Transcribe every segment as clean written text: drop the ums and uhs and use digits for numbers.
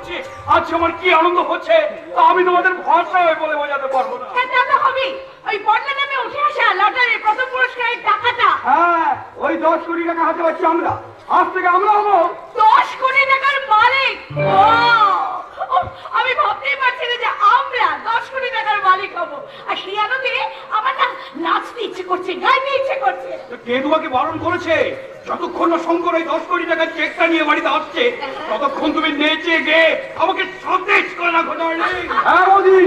করছি, আজ আমার কি আনন্দ হচ্ছে তা আমি তোমাদের ভাষায় বলে বোঝাতে পারবো না। ওই বদলা নামে উঠে আসা লটারির প্রথম পুরস্কারের টাকাটা। হ্যাঁ, ওই 10 কোটি টাকা হাতে পাচ্ছি আমরা। আজ থেকে আমরা হবো 10 কোটি টাকার মালিক। আমি ভাবতেই পারছি না যে আমরা 10 কোটি টাকার মালিক হব। আর সেই আনন্দে আমার না নাচতে ইচ্ছে করছে, গাইতে ইচ্ছে করছে। কে তোমাকে বারণ করেছে? যতক্ষণ না শঙ্কর এই 10 কোটি টাকার চেকটা নিয়ে বাড়িতে আসছে ততক্ষণ তুমি নেচে গে আমাকে সতেজ করে রাখো। হ্যাঁ বৌদি,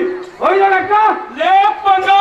ওই যাক একটা লেপ বাঁধা।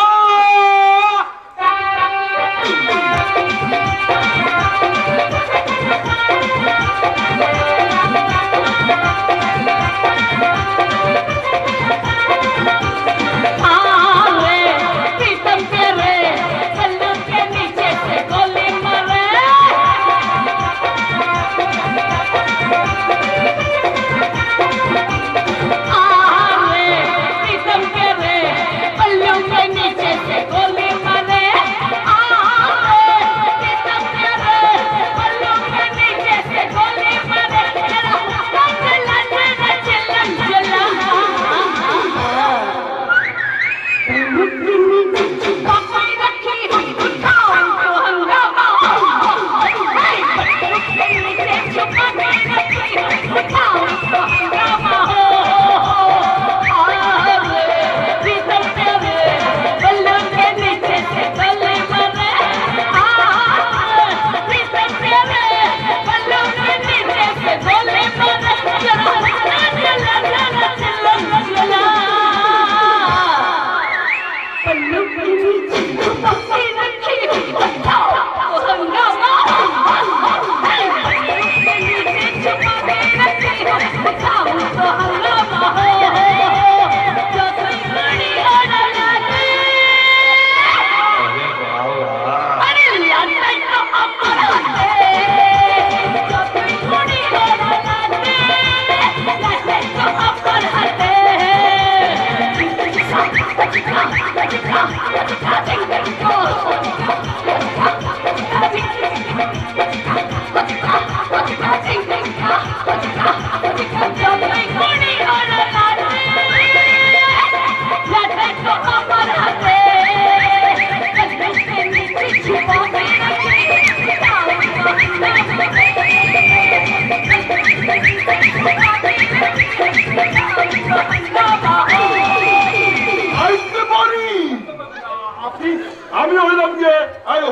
আমি হইলাম যে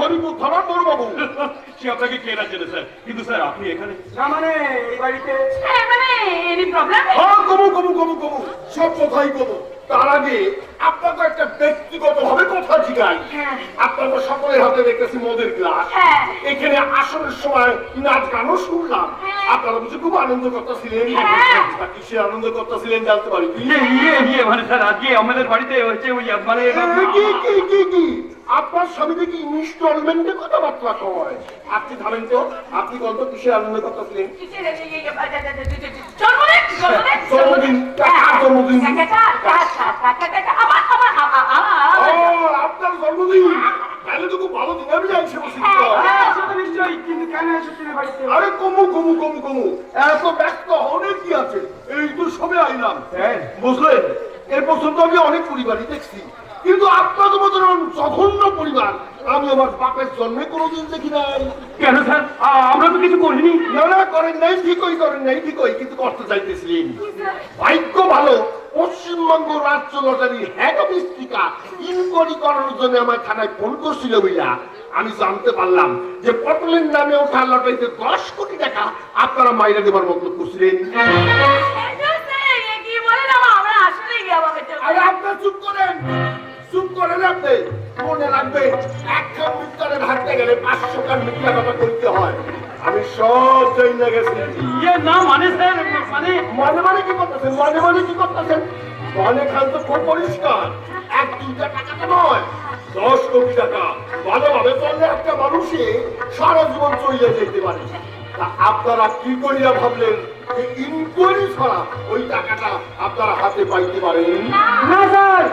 হরিপুর থানার বড় বাবু। সে আপনাকে কে না চেনে স্যার, কিন্তু স্যার আপনি এখানে মানে এই বাড়িতে মানে এনি প্রবলেম? হ্যাঁ, কমু সব কথাই কমু। তার আগে আপনাকে একটা ব্যক্তিগত ভাবে কথা জিগাই। আপনারা সকলের হাতে দেখতেছি মদের গ্লাস। এখানে আসরের সময় নাচ গানও শুনলাম। আপনারা বুঝে খুব আনন্দ করতেছিলেন। কিসের আনন্দ করতেছিলেন জানতে পারি কি? মানে স্যার আজকে আমাদের বাড়িতে হচ্ছে ওই মানে কি আপনার স্বামী দেখি ইনস্টলমেন্টে কথাবার্তা কয়। আপনি ভাবেন তো, আপনি কত কিসের আনন্দ করতেছিলেন? জন্মদিন। আপনার জন্মদিন তাহলে তো খুব ভালো দিন। আমি যাইছি নিশ্চয়ই, কিন্তু কেন এসেছি বাড়িতে? আরে কমু এত ব্যস্ত অনেক কি আছে, এই তো সবে আইলাম বুঝলেন। এর পর্যন্ত আমি অনেক পরিবারই দেখছি, কিন্তু আপনাদের মতো জঘন্য পরিবার আমি আমার বাপের জন্মে কোনোদিন দেখি নাই। কেন স্যার, আমরা তো কিছু করিনি। না করেন নাই, ঠিকই কিন্তু করতে চাইতেছিলেন। ভাগ্য ভালো পশ্চিমবঙ্গ রাজ্য লটারির হেড অফিসিকা ইনকোয়ারি করার জন্য আমার থানায় ফোন করছিল বইলা আমি জানতে পারলাম যে পটলের নামে ওঠা লটারিতে 10 কোটি টাকা আপনারা মাইরা দেবার মতলব করছিলেন। আরে আপনার চুপ করেন আপনি। মনে রাখবে, একখান মিটারের হাঁটতে গেলে 500 খান মিটার কথা করতে হয়। আমি সব জেনে গেছি। না মানে স্যার, মানে কি করতেছেন? মনে খান তো খুব পরিষ্কার। 1-2টা টাকা তো নয়, 10 কোটি টাকা। ভালোভাবে চললে একটা মানুষে সারা জীবন চলে যেতে পারে। আপনারা কি করিয়া ভাবলেন যে ইনকোয়ারি ছাড়া ওই টাকাটা আপনারা হাতে পাইতে পারেন? না স্যার,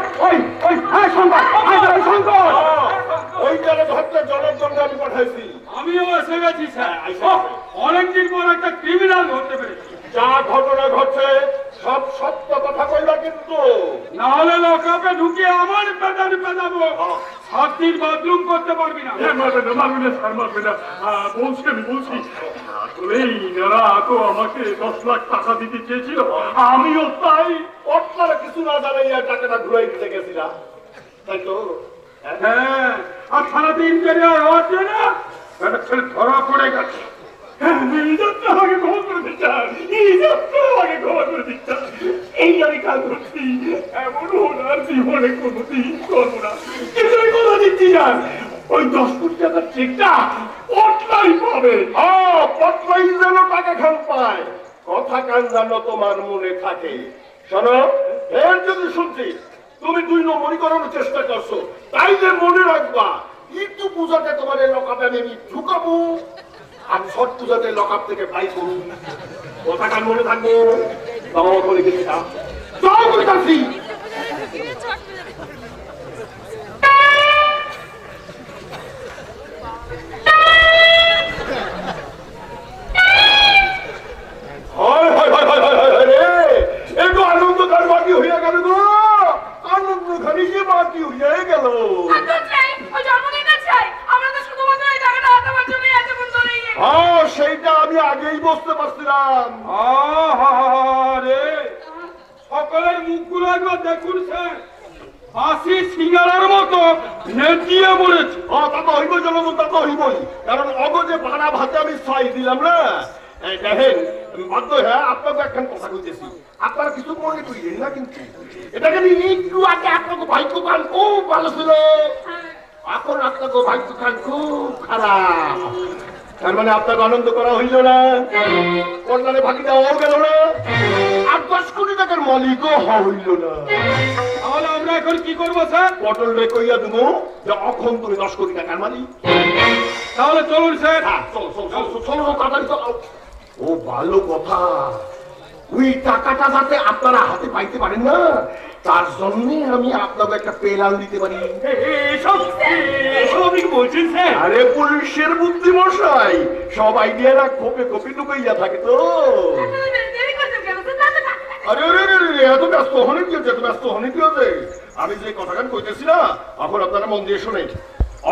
ওই জায়গায় ধরতে জলের জন্য আমি পাঠাইছি। আমিও এসে গেছি স্যার। অনেকদিন পর একটা ক্রিমিনাল ধরতে পেরেছি। যা ঘটনা ঘটছে সব সত্য কথা কইবা কিন্তু। নাহলে লকআপে ঢুকে আমার পেদান পেদাবো। 7 দিন বাথরুম করতে পারবি না। মারবে না স্যার, মারবে না। আমি বলছি আসলেই এনারা তো আমাকে 10 লাখ টাকা দিতে চেয়েছিল, আমিও তাই। আপনারা কিছু না জানাইয়া টাকাটা ঘুরাই দিতে গেছিলাম, তাই তো? হ্যাঁ, আর থানাতে ইনকোয়ারি হচ্ছে না, একটা ছেলে ধরা পড়ে গেছে। ইজ্জতটা আমাকে ক্ষমা করে দিচ্ছেন, ইজ্জতটা আমাকে ক্ষমা করে দিচ্ছেন। এই আমি কাজ করছি, এমন ওনার জীবনে কোনোদিন করবো না। কিন্তু আমি কথা দিচ্ছি না, ওই 10 কোটি টাকার চেকটা পটলাই পাবে। পটলাই যেন টাকা খান পায়, কথা কান জানো তোমার মনে থাকে। শোনো, এর যদি শুনছি তুমি 2 নম্বরই করানোর চেষ্টা করছো, তাই যে মনে রাখবা কিন্তু পূজাতে তোমার এই লকআপে আমি ঢুকাবো, আর ছট পূজাতে লকআপ থেকে বাই করুন। কথা কান মনে থাকবো। বাবা করে গেছি না, যাও কইতাছি। হয় হয় হয় হয় হয় হয় রে, একটু আনন্দ কার বাকি হইয়া গেল গো, আনন্দ খালি যে বাকি হইয়া গেল। আনন্দ চাই, ওই জন্মদিনটা চাই। আমরা তো শুধুমাত্র এই টাকাটা হাতাবার জন্যই এতক্ষণ ধরে সেইটা আমি আগেই বুঝতে পারছিলাম। রে, সকলের মুখগুলো একবার দেখুন স্যার, ফাঁসি সিঙ্গারার মতো নেতিয়ে পড়েছে। তা তো হইবই জনগণ, তা তো হইবই, কারণ অগজে ভাড়া ভাতে আমি 6 দিলাম না। দেখেন বাধ্য হ্যাঁ আপনাকে একখান কথা কইতেছি, আপনারা কিছু মনে করিলেন না কিন্তু এটাকে একটু আগে আপনাকে ভাই দোকান খুব ভালো ছিল, এখন আপনাকে ভাই দোকান খুব খারাপ। তার মানে আপনাকে আনন্দ করা হইল না, কল্যাণে বাকি দেওয়াও গেল না, আর 10 কোটি টাকার মালিকও হইল না। তাহলে আমরা এখন কি করবো স্যার? পটল রে কইয়া দেবো যে অখন তুমি 10 কোটি টাকার মালিক। তাহলে চলুন স্যার। চলো তাড়াতাড়ি তো। ও ভালো কথা, ওই টাকাটা যাতে আপনারা হাতে পাইতে পারেন না, তার জন্য আমি আপনাকে একটা পেলান দিতে পারি। এসব আপনি কি বলছেন স্যার? আরে পুলিশের বুদ্ধি মশাই, সব আইডিয়ারা খোপে খোপে ঢুকাইয়া থাকে তো। দেরি করছেন কেন স্যার? আরে আরে আরে, এত ব্যস্ত হনে কি হচ্ছে, এত ব্যস্ত হনে কি হচ্ছে? আমি যে কথাখান কইতেছি না, এখন আপনারা মন দিয়ে শোনেন।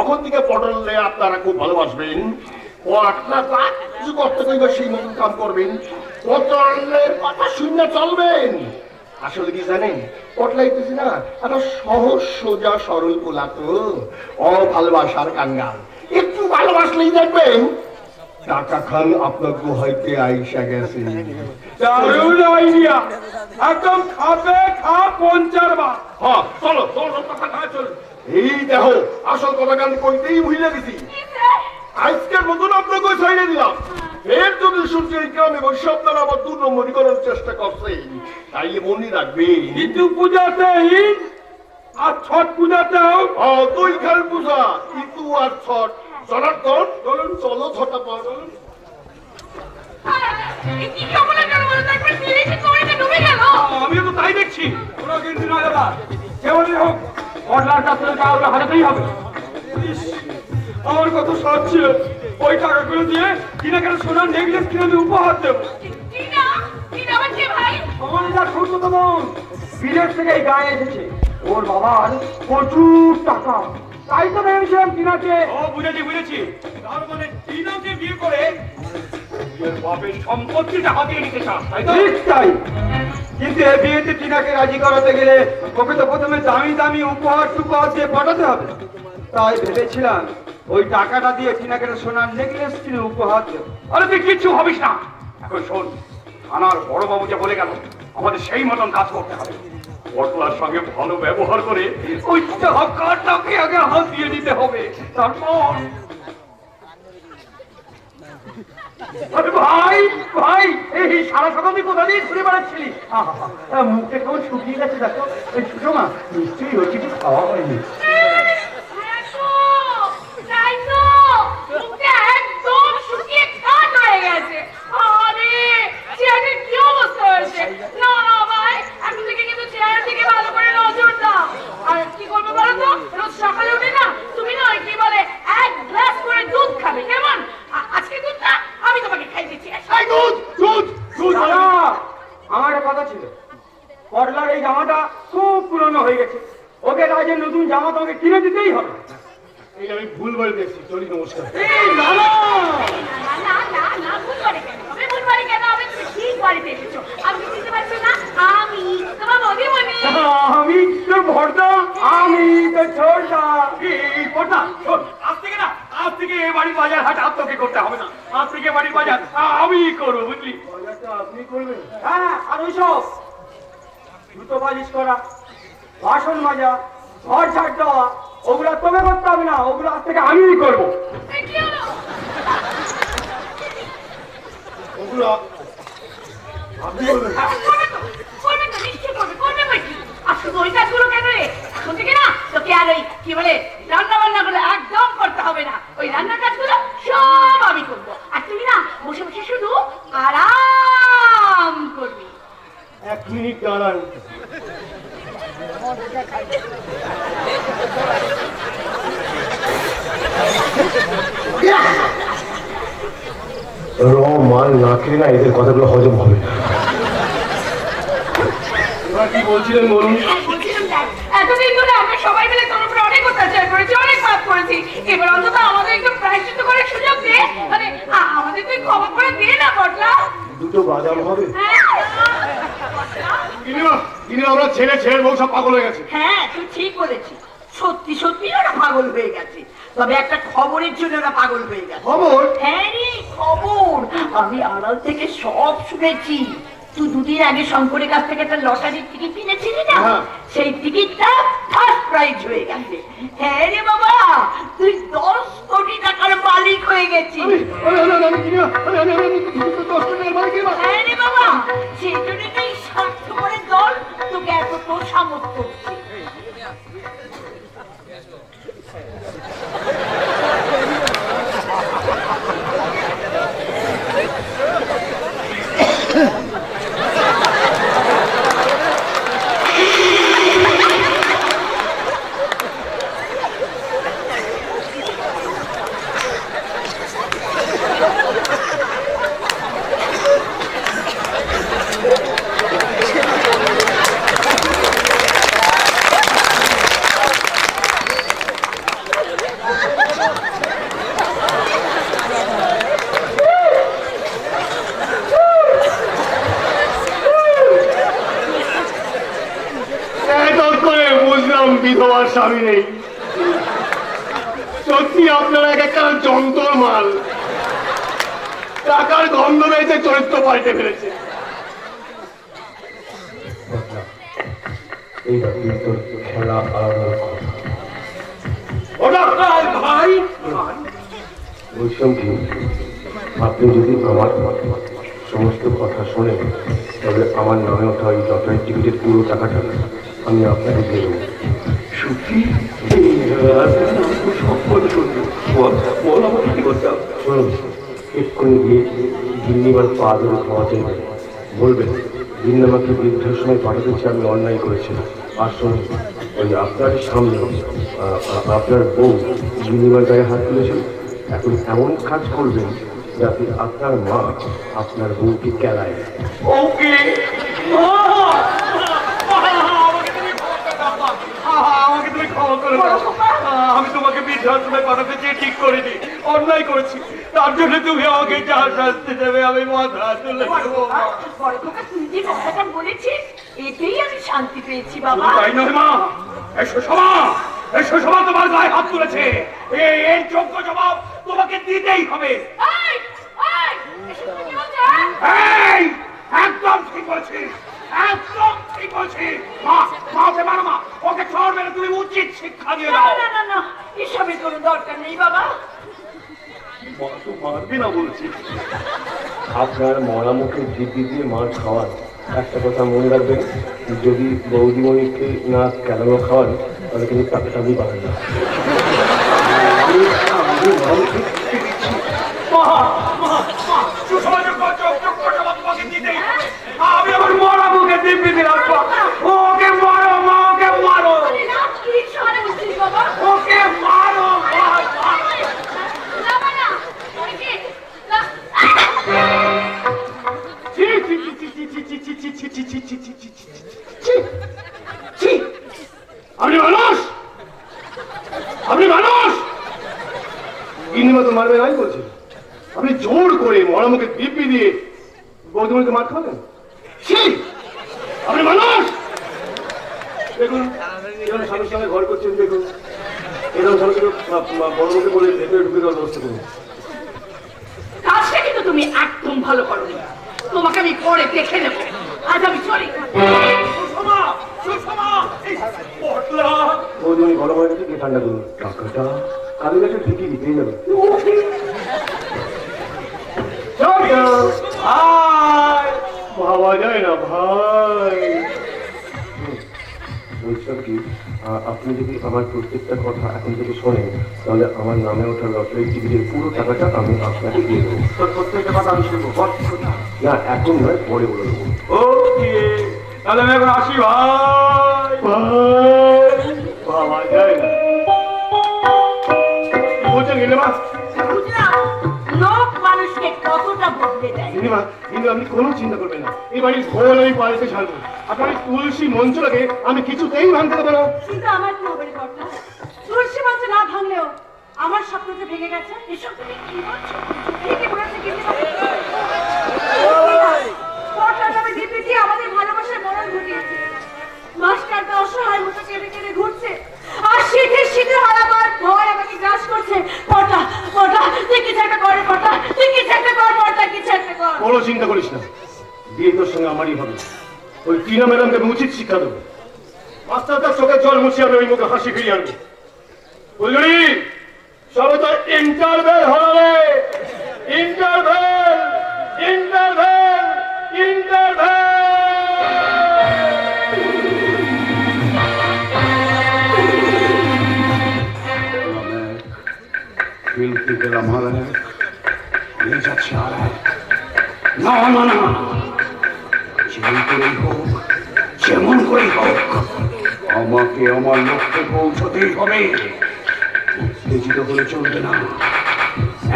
এখন থেকে পটলে আপনারা খুব ভালোবাসবেন, আপনারা কিছু করতে কইবে সেই মতন কাম করবেন, পটলের কথা শুনে চলবেন। আসলে কি জানেন, পটলাইতেছি না একটা সহজ সোজা সরল পোলা তো, ভালোবাসার কাঙ্গাল। একটু ভালোবাসলেই দেখবেন টাকা খান আপনার গুহাইতে আইসা গেছে। দারুণ আইডিয়া, একদম খাবে খা 50 বার। চলো চলো কথা খায় চলো। এই দেখো আসল কথা গান কইতেই ভুলে গেছি, আজকের মতন আপনাকে ছাইড়ে দিলাম। এর যদি শুনছি এই গ্রামে বসে আপনারা আবার 2 নম্বরই করার চেষ্টা করছেন, তাইলে মনে রাখবেন কিন্তু পূজাতে ঈদ আর ছট পূজাতেও 2 খাল পূজা, ইতু আর ছট। জনার্দন চলুন, চলো ছটা পর। কি কেমন গেল বলে দেখবেন পুলিশে তোড়িতে ডুবে গেল। আমিও তো তাই দেখছি। কোনো কিন্তু না দাদা, কেমনই হোক পটলার কাছে কাউকে হারাতেই হবে। ইস, আমার কত শখ ছিল ওই টাকাগুলো দিয়ে কিনাকাটা সোনার নেকলেস কিনে আমি উপহার দেবো। টিনা, টিনা আমার কে ভাই? আমার যা ছোট তো বোন বিদেশ থেকে এই গায়ে এসেছে, ওর বাবার প্রচুর টাকা, তাই তো ভেবেছিলাম টিনাকে। বুঝেছি, তার মানে টিনাকে বিয়ে করে নিজের বাপের সম্পত্তিটা হাতিয়ে নিতে চান, তাই তো? ঠিক তাই, কিন্তু এ বিয়েতে টিনাকে রাজি করাতে গেলে ওকে তো প্রথমে দামি দামি উপহার টুকহার দিয়ে পাঠাতে হবে। তাই ভেবেছিলাম ওই টাকাটা দিয়ে টিনাকে সোনার নেকলেস কিনে উপহার দেব। আরে তুই কিচ্ছু ভাবিস না, এখন শোন, থানার বড় বাবু যে বলে গেল আমাদের সেই মতন কাজ করতে হবে। পটলার সঙ্গে ভালো ব্যবহার করে ওই টাকাটাকে আগে হাত দিয়ে দিতে হবে, তারপর আরে ভাই ভাই, এই সারা সকাল তুই কোথা দিয়ে ঘুরে বেড়াচ্ছিলি? মুখে কেমন শুকিয়ে গেছে দেখো। এই সুষমা নিশ্চয়ই ওর কিছু খাওয়া হয়নি। তাই তো, মুখটা একদম শুকিয়ে কাঠ হয়ে গেছে। আরে চেয়ারের কি অবস্থা হয়েছে? না না ভাই, এখন থেকে কিন্তু চেয়ারের দিকে ভালো করে নজর দাও। আর কি করবে বলো তো, রোজ সকালে উঠে না তুমি না কি বলে 1 গ্লাস করে দুধ খাবে, কেমন? আজকে দুধটা আমি তোমাকে খাই দিচ্ছি। দুধ দুধ দুধ। আমার একটা কথা ছিল। আমি ভুল বাড়িতে এসেছি, চলি, নমস্কার। এই না না না ভুল বাড়ি কেন হবে? ভুল বাড়ি কেন হবে? তুমি ঠিক বাড়িতে এসেছো। আমি চিনতে পারছো না? আমি তোমার বৌদিমণি। আমি তোর ভর্তা, আমি তোর ছোটটা। এই ভর্তা শোন, আজ থেকে এ বাড়ির বাজার হাট আর তোকে করতে হবে না। আজ থেকে বাড়ির বাজার আমি করবো, বুঝলি? বাজারটা আপনি করবেন? হ্যাঁ, আর ওইসব জুতো পালিশ করা, বাসন মাজা, ঘর ঝাড় দেওয়া, ওগুলো তোকে করতে হবে না, ওগুলো আজ থেকে আমিই করবো। এই কি হলো? ওগুলো আপনি করবেন? করবে তো, নিশ্চয়ই করবে, করবে বই কি? আর শুধু ওই কাজগুলো কেন রে? এখন থেকে না তোকে আর ওই কি বলে রান্না বান্না গুলো একদম করতে হবে না। ওই রান্নার কাজগুলো সব আমি করবো। আর তুমি না বসে বসে শুধু আরাম করবি। 1 মিনিট দাঁড়ান। মাল না খেলে না এদের কথাগুলো হজম হবে না। এবার কি বলছিলেন বলুন? বলছিলাম দেখ, এতদিন ধরে আমরা সবাই মিলে তোর উপরে অনেক অত্যাচার করেছি, অনেক পাপ করেছি। এবার অন্তত আমাদের একটু প্রায়শ্চিত্ত করার সুযোগ দে। মানে আমাদের তুই ক্ষমা করে দে না বটলা। 2টো বাদাম হবে? হ্যাঁ কিনে আমরা ছেলের বউ সব পাগল হয়ে গেছে। হ্যাঁ তুই ঠিক বলেছিস, সত্যি সত্যি ওরা পাগল হয়ে গেছে। তবে একটা খবরের জন্য ওরা পাগল হয়ে গেছে। খবর? হ্যাঁ রে খবর, আমি আড়াল থেকে সব শুনেছি। তুই 2 দিন আগে শঙ্করের কাছ থেকে একটা লটারির টিকিট কিনেছিলি না, হ্যাঁ। সেই টিকিটটা ফার্স্ট প্রাইজ হয়ে গেছে। হ্যাঁ রে বাবা, তুই 10 কোটি টাকার মালিক হয়ে গেছিস। হ্যাঁ রে বাবা, সেই জন্য এই স্বার্থপরের দল তোকে এত তোষামত করছে। বুঝলাম বিধবার স্বামী নেই। সত্যি আপনারা এক একটা যন্ত্র মাল। টাকার গন্ধ পেয়েছে, চরিত্র পাল্টে ফেলেছে। খেলা ভাই বলছিলাম কি, আপনি যদি আমার সমস্ত কথা শোনেন তবে আমার নামে ওঠা এই লটারির টিকিটের পুরো টাকাটা আমি আপনাকে দিয়ে দেবো। সত্যি? শুনুন, এক্ষুনি গিয়ে গিন্নিবার পা ধরে খাওয়া চাইবেন, বলবেন গিন্নামাকে বৃদ্ধাশ্রমে পাঠাতে চেয়ে আমি অন্যায় করেছিলাম। আর শুনুন, ওই আপনার সামনে আপনার বউ গিন্নিবার গায়ে হাত তুলেছেন, এখন এমন কাজ করবেন যাতে আপনার মা আপনার বউকে কেলায়। ওকে, আমাকে তুমি ক্ষমা করে দাও। আমি তোমাকে বৃদ্ধাশ্রমে পাঠাতে চেয়ে ঠিক করিনি, অন্যায় করেছি। তার জন্য তুমি আমাকে যা শাস্তি দেবে আমি মাথা তুলে দেবো। বড় খোকা, তুই যে কথাটা বলেছিস এতেই আমি শান্তি পেয়েছি বাবা। তাই নয় মা, এসো সভা তোমার গায়ে হাত তুলেছে, এর যোগ্য জবাব তোমাকে দিতেই হবে। এই এসব কি বলছে? এই, একদম ঠিক বলছিস, একদম ঠিক বলছিস। মা, ওকে মারো মা, ওকে চড় মেরে তুমি উচিত শিক্ষা দিয়ে দাও। না এসবের কোনো দরকার নেই বাবা। মা তো মারবি না বলছিস। আপনার মরা মুখে দিব্যি দিয়ে মার খাওয়ান। একটা কথা মনে রাখবেন, যদি বৌদিমণিকে না কেলানো খাওয়ান তাহলে কিন্তু টাকাটা আপনি পাবেন না। আমি আমার মরা মুখে দিব্যি দিলাম। ওকে মারো মা, ওকে মারো, আরে না, কি সরে বলছিস বাবা? ওকে মারো। না বাবা, ওই কি? না। আপনি মানুষ, আপনি গিন্নিমা তো মারবে নাই বলছে। আপনি জোর করে মরামুখে দিব্যি দিয়ে বৌদিমণিকে মার খাবেন? ছি! আপনি মানুষ! দেখুন এরকম স্বামীর সঙ্গে ঘর করছেন, দেখুন এরকম স্বামীকে বড় মুখে বলে ভেতরে ঢুকে দেওয়ার ব্যবস্থা করুন। কাজটা কিন্তু তুমি একদম ভালো করো। তোমাকে আমি পরে দেখে নেবো। আজ আমি চলি। সুষমা, সুষমা, এই পটলা। বৌদিমণি গরম হয়ে গেছে, গিয়ে ঠান্ডা করুন। টাকাটা কালী গাছে ঢেকে দিতেই যাবে। হাই ভাবা যায় না ভাই। বলছিলাম কি, আপনি যদি আমার প্রত্যেকটা কথা এখন থেকে শোনেন, তাহলে আমার নামে ওঠা লটারি টিকিটের পুরো টাকাটা আমি আপনাকে দিয়ে দেবো। তোর প্রত্যেকটা কথা আমি শুনবো। না এখন নয়, পরে বলে দেবো। ওকে, তাহলে আমি এখন আসি ভাই। ভাবা যায় না। কি বলছেন গিন্নিমা? বুঝলাম লোক মানুষকে কতটা বদলে দেয়। গিন্নিমা, কিন্তু আপনি কোনো চিন্তা করবেন না, এই বাড়ির ঘোল আমি পাল্টে ছাড়বো। আপনার এই তুলসী মঞ্চটাকে আমি কিছুতেই ভাঙতে দেবো না। কিন্তু আমার কি হবে কর্তা? তুলসী মঞ্চ না ভাঙলেও আমার স্বপ্ন যে ভেঙে গেছে। এসব তুমি কি বলছো? ঠিকই বলেছে কিন্তু কর্তার নামে দিব্যি দিয়ে আমাদের ভালোবাসার মরণ ঘটিয়েছে। মাস্টারটা অসহায় মতো কেঁদে কেঁদে ঘুরছে, আর শীতে হারাবার ভয় আমাকে গ্রাস করছে। কর্তা, কর্তা, তুই কিছু একটা কর কর্তা, তুই কিছু একটা কর কর্তা, কিছু একটা কর। কোনো চিন্তা করিস না, বিয়ে তোর সঙ্গে আমারই হবে। ওই টিনা ম্যাডামকে আমি উচিত শিক্ষা দেবো। মাস্টারটার চোখে জল মুছিয়ে আমি ওই মুখে হাসি ফিরিয়ে আনবো। বুঝলি, সবে তো ইন্টারভেল হবে। Interval, interval, interval. খেলতে গেলাম আর নিয়ে যাচ্ছে আর না না না, যেমন করেই হোক, যেমন করেই হোক আমাকে আমার লক্ষ্যে পৌঁছতেই হবে। উত্তেজিত হলে চলবে না।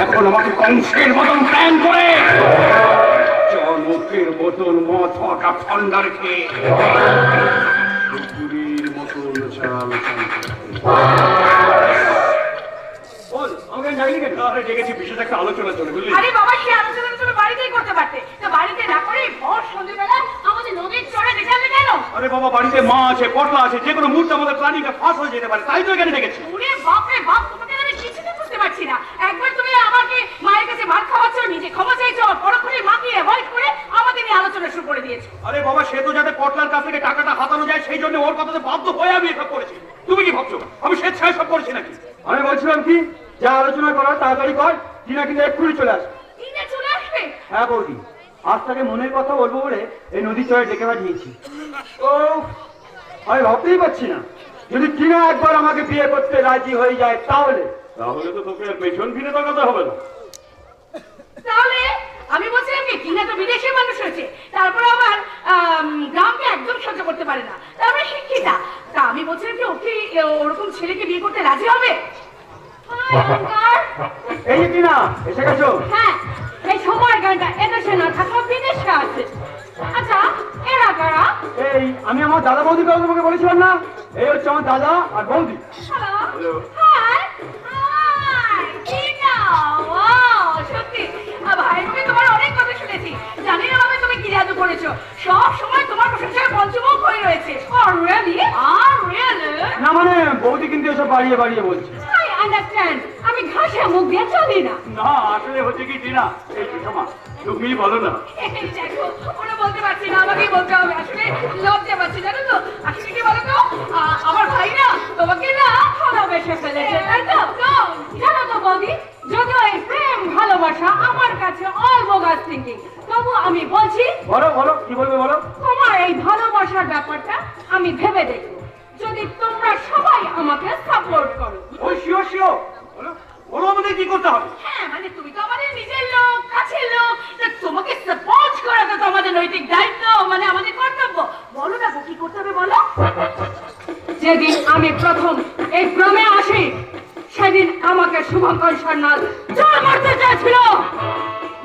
এখন আমাকে কংসের মতন প্ল্যান করে, জনকের মতন মাথাটা ঠান্ডা রেখে কুকুরের মতন চাল বল, আমাকে ডাকলি কেন? আরে ডেকেছি বিশেষ একটা আলোচনা চলে, বুঝলি? আরে বাবা, সেই আলোচনাটা তুমি বাড়িতেই করতে পারতে। তো বাড়িতে না করে ভোর সন্ধ্যেবেলা আমাদের নদীর চড়ে দেখালে কেন? আরে বাবা, বাড়িতে মা আছে, পটলা আছে, যে কোনো মুহূর্তে আমাদের প্ল্যানিংটা ফাঁস হয়ে যেতে পারে, তাই তো এখানে ডেকেছি। ওরে বাপ রে বাপ, তোমাকে আমি কিছুতে বুঝতে পারছি না। একবার তুমি আমাকে মায়ের কাছে ভাত খাওয়াচ্ছ, নিজে ক্ষমা চাইছো, পরক্ষণে মাকে অ্যাভয়েড করে আমাদের নিয়ে আলোচনা শুরু করে দিয়েছো। আরে বাবা, সে তো যাতে পটলার কাছ থেকে টাকাটা হাতানো যায় সেই জন্য ওর কথাতে বাধ্য হয়ে আমি এসব করেছি। তুমি কি ভাবছো আমি স্বেচ্ছায় সব করেছি নাকি? আমি বলছিলাম কি, যা আলোচনা করার তাড়াতাড়ি কর, টিনা কিন্তু এক্ষুনি চলে আসবে। দিনে চলে আসবে? হ্যাঁ বৌদি, আজ তাকে মনের কথা বলবো বলে এই নদীর চরে ডেকে পাঠিয়েছি। ও আমি ভাবতেই পারছি না, যদি টিনা একবার আমাকে বিয়ে করতে রাজি হয়ে যায় তাহলে তো তোকে আর পেছন ফিরে তাকাতে হবে না। তাহলে আমি বলছিলাম কি, কিনা তো বিদেশি মানুষ হয়েছে, তারপর আবার গ্রামকে একদম সহ্য করতে পারে না, তারপরে শিক্ষিতা। তা আমি বলছিলাম কি, ওকে ওরকম ছেলেকে বিয়ে করতে রাজি হবে? এই যে টিনা এসে গেছো। হ্যাঁ, এই সময়ের গানটা এটা সে না থাকলেও বিদেশে আছে। আচ্ছা, এরা কারা? এই আমি আমার দাদা বৌদির কথা তোমাকে বলেছিলাম না, এই হচ্ছে আমার দাদা আর বৌদি। Hello, hi, hi, Tina, wow, সত্যি ভাই, আমি তোমার অনেক কথা শুনেছি। জানি না ভাবে তুমি কি জাদু করেছো, সব সময় তোমার প্রশংসায় পঞ্চমুখ হয়ে রয়েছে। রিয়েলি? রিয়েলি? না মানে বৌদি কিন্তু এসব বাড়িয়ে বাড়িয়ে বলছে। আই আন্ডারস্ট্যান্ড, আমি ঘাসে মুখ দিয়ে চলি না। না আসলে হচ্ছে কি টিনা, এই সুষমা তুমি বলো না। এই দেখো, ওরা বলতে পারছি না, আমাকেই বলতে হবে। আসলে লজ্জা পাচ্ছি, জানো তো। আসলে কি বলো তো, আমার ভাই না তোমাকে না ভালোবেসে ফেলেছে, তাই তো? জানো তো বৌদি, যদিও এই প্রেম ভালোবাসা আমার কাছে অল বোগাস থিঙ্কিং, তবু আমি বলছি, বলো বলো কি বলবে বলো। তোমার এই ভালোবাসার ব্যাপারটা আমি ভেবে দেখব, যদি তোমরা সবাই আমাকে সাপোর্ট করো। ওই শিও শিও বলো, বলো আমাদের কি করতে হবে। হ্যাঁ, মানে তুমি তো আমাদের নিজের লোক, কাছের লোক, তা তোমাকে সাপোর্ট করাটা তো আমাদের নৈতিক দায়িত্ব, মানে আমাদের কর্তব্য। বলো না কি করতে হবে বলো। যেদিন আমি প্রথম এই গ্রামে আসি, সেদিন আমাকে শুভঙ্কর সান্যাল চোর মারতে চেয়েছিল।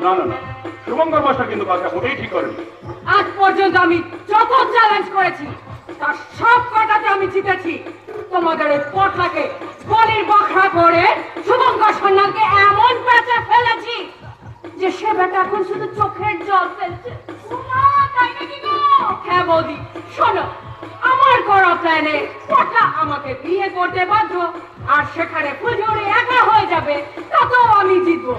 না না না, শুভঙ্কর মাস্টার কিন্তু কাজটা মোটেই ঠিক করেনি। আজ পর্যন্ত আমি যত চ্যালেঞ্জ করেছি তার সব কটাতে আমি জিতেছি। তোমাদের এই পটলাকে বলির বখরা করে শুভঙ্কর সন্ন্যালকে এমন পেঁচে ফেলেছি যে সে বেটা এখন শুধু চোখের জল ফেলছে। উমা, তাই নাকি গো? হ্যাঁ বৌদি, শোনো, আমার করা প্ল্যানে পটলা আমাকে বিয়ে করতে বাধ্য, আর সেখানে ফুলঝুরি একা হয়ে যাবে, তাতেও আমি জিতবো।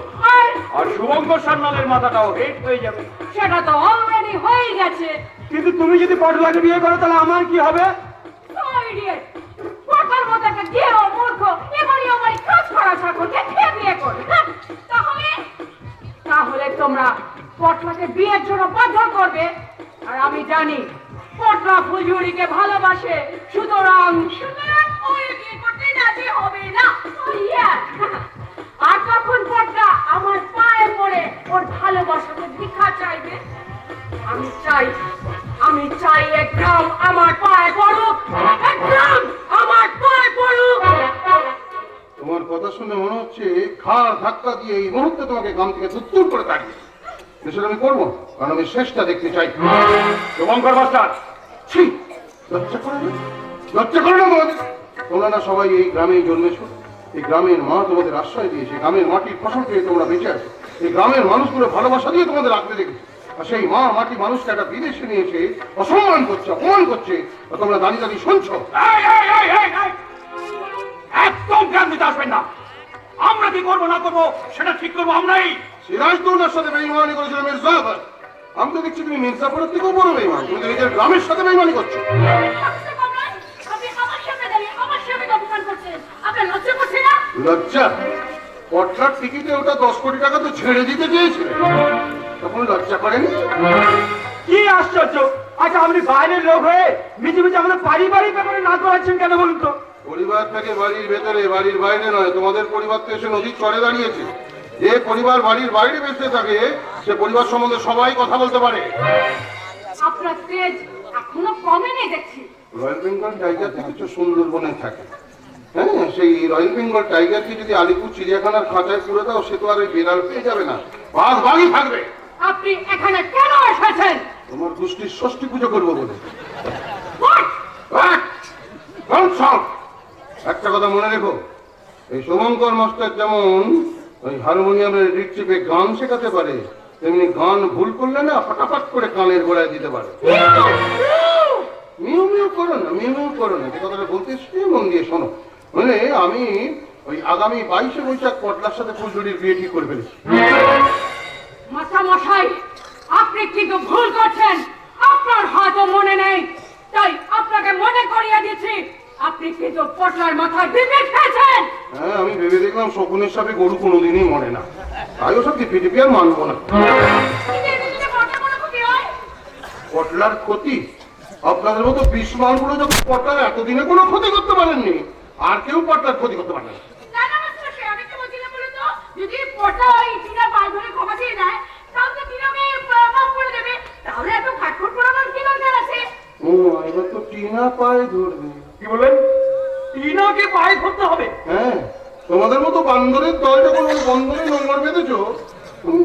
আর শুভঙ্কর সান্যালের মাথাটাও হেট হয়ে যাবে। সেটা তো অলরেডি হয়ে গেছে। কিন্তু তুমি যদি পটলাকে বিয়ে করো তাহলে আমার কি হবে? পটলার মতো একটা গেও মূর্খ এবারই আমার কাজ করা ঠাকুরকে খেয়ে বিয়ে করবে। তাহলে তোমরা পটলাকে বিয়ের জন্য বাধ্য করবে, আর আমি জানি পটলা ফুলঝুরিকে ভালোবাসে, সুতরাং ওই বিয়ে করতে রাজি হবে না। আর তখন পটলা আমার পায়ে পড়ে ওর ভালোবাসাকে ভিক্ষা চাইবে। আমি চাই এক গ্রাম আমার পায়ে পড়ুক, এক গ্রাম আমার পায়ে পড়ুক। তোমার কথা শুনে মনে হচ্ছে ঘাড় ধাক্কা দিয়ে এই মুহূর্তে তোমাকে গ্রাম থেকে দুত্তুর করে তাড়িয়ে সেটা আমি করবো, কারণ আমি শেষটা দেখতে চাই। শুভঙ্কর মাস্টার, ছি, লজ্জা করে না, লজ্জা করে না তোমাদের? তোমরা না সবাই এই গ্রামেই জন্মেছো, এই গ্রামের মা তোমাদের আশ্রয় দিয়েছে, গ্রামের মাটির ফসল পেয়ে তোমরা বেঁচে আছো, এই গ্রামের মানুষগুলো ভালোবাসা দিয়ে তোমাদের রাখতে দেখেছে। আর সেই মা মাটি মানুষকে একটা বিদেশে নিয়েছে, অসম্মান করছে, অপমান করছে, আর তোমরা দাঁড়িয়ে দাঁড়িয়ে শুনছো। একদম জ্ঞান দিতে আসবেন না। আমরা কি করবো না করবো সেটা ঠিক করবো আমরাই। সিরাজদৌল্লার সাথে বেইমানি করেছিল মির্জাফর। আমি তো দেখছি তুমি মির্জাফরের থেকেও বড় বেইমান, তুমি তো নিজের গ্রামের সাথে বেইমানি করছো। আপনি আমার সামনে দাঁড়িয়ে আমার সামনে অপমান করছেন, আপনার লজ্জা করছে না? লজ্জা? পটলার টিকিটে ওটা 10 কোটি টাকা তো ছেড়ে দিতে চেয়েছিল, তখন লজ্জা করেনি? কি আশ্চর্য! আচ্ছা, আপনি বাইরের লোক হয়ে মিছে মিছে আমাদের পারিবারিক ব্যাপারে না করাচ্ছেন কেন বলুন তো? পরিবার থাকে বাড়ির ভেতরে, বাড়ির বাইরে নয়। তোমাদের পরিবার তো এসে নদীর চরে দাঁড়িয়েছে। যে পরিবার বাড়ির বাইরে বেঁচে থাকে সে পরিবার সম্বন্ধে সবাই কথা বলতে পারে। আপনার তেজ এখনো কমেনি দেখছি। রয়্যাল বেঙ্গল টাইগার তো কিছু সুন্দরবনে থাকে। হ্যাঁ, সেই রয়্যাল বেঙ্গল টাইগারকে যদি আলিপুর চিড়িয়াখানার খাঁচায় পুরে দাও, সে তো আর ওই বিড়াল পেয়ে যাবে না, বাঘ বাঘই থাকবে। আপনি এখানে কেন এসেছেন? তোমার গোষ্ঠীর ষষ্ঠী পুজো করবো বলে। What? একটা কথা মনে রেখো, এই শুভঙ্কর মাস্টার যেমন ওই হারমোনিয়ামের রিক চিপে গান শেখাতে পারে, তেমনি গান ভুল করলে না ফটাফট করে কানের গোড়ায় দিতে পারে। মিউ মিউ করো না, মিউ মিউ করো না, যে কথাটা বলতে এসছি মন দিয়ে শোনো। মানে আমি ওই আগামী 22শে বৈশাখ পটলার সাথে ফুলঝুরির বিয়ে ঠিক করে ফেলেছি। মশাই, আপনি কিন্তু ভুল করছেন। আপনার হয়তো মনে নেই, তাই আপনাকে মনে করিয়ে দিচ্ছি, আপনি কিন্তু পটলার মাথায় বিপি খেয়েছেন। হ্যাঁ, আমি ভেবে দেখলাম শকুনের সাথে গরু কোনোদিনই মরে না, তাই ওসব টিপি টিপি আর মানবো না। পটলার ক্ষতি? আপনাদের মতো 20 মালগুলো যখন পটলার এতদিনে কোনো ক্ষতি করতে পারেননি, আর কেউ পটলার ক্ষতি করতে পারে না। যদি পটলা ওই টিনা পায়ে ধরে ক্ষমা দিয়ে দেয়, তাহলে টিনাকে মাফ করে দেবে। তাহলে এত খাটখট করানোর কি দরকার আছে? ও, এবার তো টিনা পায়ে ধরবে। কি বলেন? টিনাকে পায়ে ধরতে হবে? হ্যাঁ, তোমাদের মতো বান্দরের দল যখন ওই বন্দরে নোংর বেঁধেছো,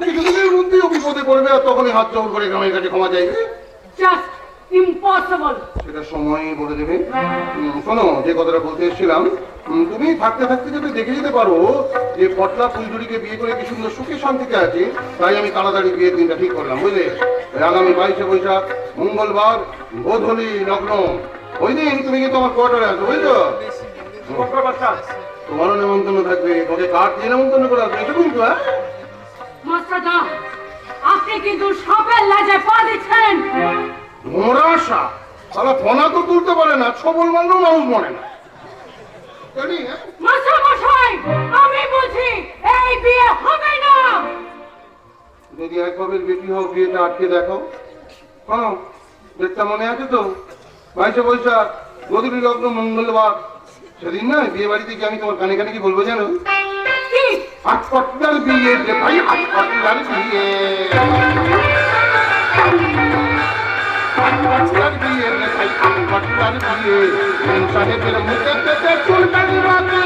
কিছুদিনের মধ্যেই ও বিপদে পড়বে, আর তখনই হাত জোর করে গ্রামের কাছে ক্ষমা চাইবে। Just impossible. সেটা সময়ই বলে দেবে। শোনো, যে কথাটা বলতে এসেছিলাম, তুমি থাকতে থাকতে যদি দেখে যেতে পারো যে পটলা ফুলঝুরিকে বিয়ে করে কি সুন্দর সুখে শান্তিতে আছে, তাই আমি তাড়াতাড়ি বিয়ের দিনটা ঠিক করলাম, বুঝলে? আগামী 22শে বৈশাখ মঙ্গলবার গোধূলি লগ্ন, ওই দিন তুমি কিন্তু আমার কোয়ার্টারে আসো, বুঝলো? শুভঙ্কর মাস্টার, তোমারও নেমন্তন্ন থাকবে, তোমাকে কার্ড দিয়ে নেমন্তন্ন করে আসবে, এটা কিন্তু। হ্যাঁ, মাস্টারদা, আপনি কিন্তু সাপের লাজে পা দিচ্ছেন। মোরা সাপ তারা ফোনা তো তুলতে পারে না, ছবল মারলেও মানুষ মরে না। জানি, হ্যাঁ? মাস্টার মশাই, আমি বলছি এই বিয়ে হবে না। যদি একভাবে বেটি হও, বিয়েটা আটকে দেখাও। হ্যাঁ, ডেটটা মনে আছে তো? 22শে বৈশাখ গোধূলি লগ্ন মঙ্গলবার। সেদিন না বিয়ে বাড়িতে গিয়ে আমি তোমার কানে কানে কি বলবো জানো? কি? আটপটলার বিয়ে রে ভাই, আটপটলার বিয়ে, আটপটলার বিয়ে রে ভাই, আটপটলার বিয়ে, মেম সাহেবের মুখে পেটে চুলকানি রাতে।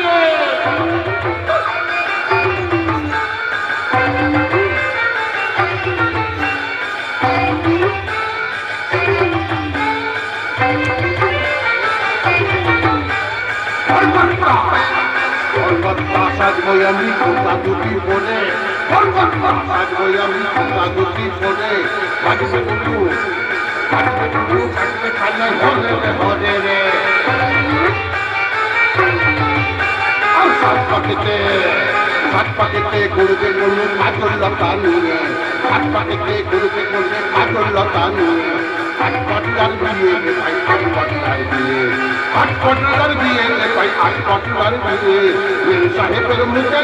সাজবই আমি কোথা দুটি বলে সাজবই আমি কোথা দুটি বলে বাজবে বলু কাটবে খানা হলে রে সাত পাকেতে গরুকে করলে কাজল লতা নিয়ে সাত পাকেতে গরুকে করলে কাজল লতা নিয়ে আট পটলার বিয়ে ভাই আট পটলার বিয়ে আট পটলার বিয়ে ভাই আট পটলার বিয়ে মেরে সাহেবের মুখে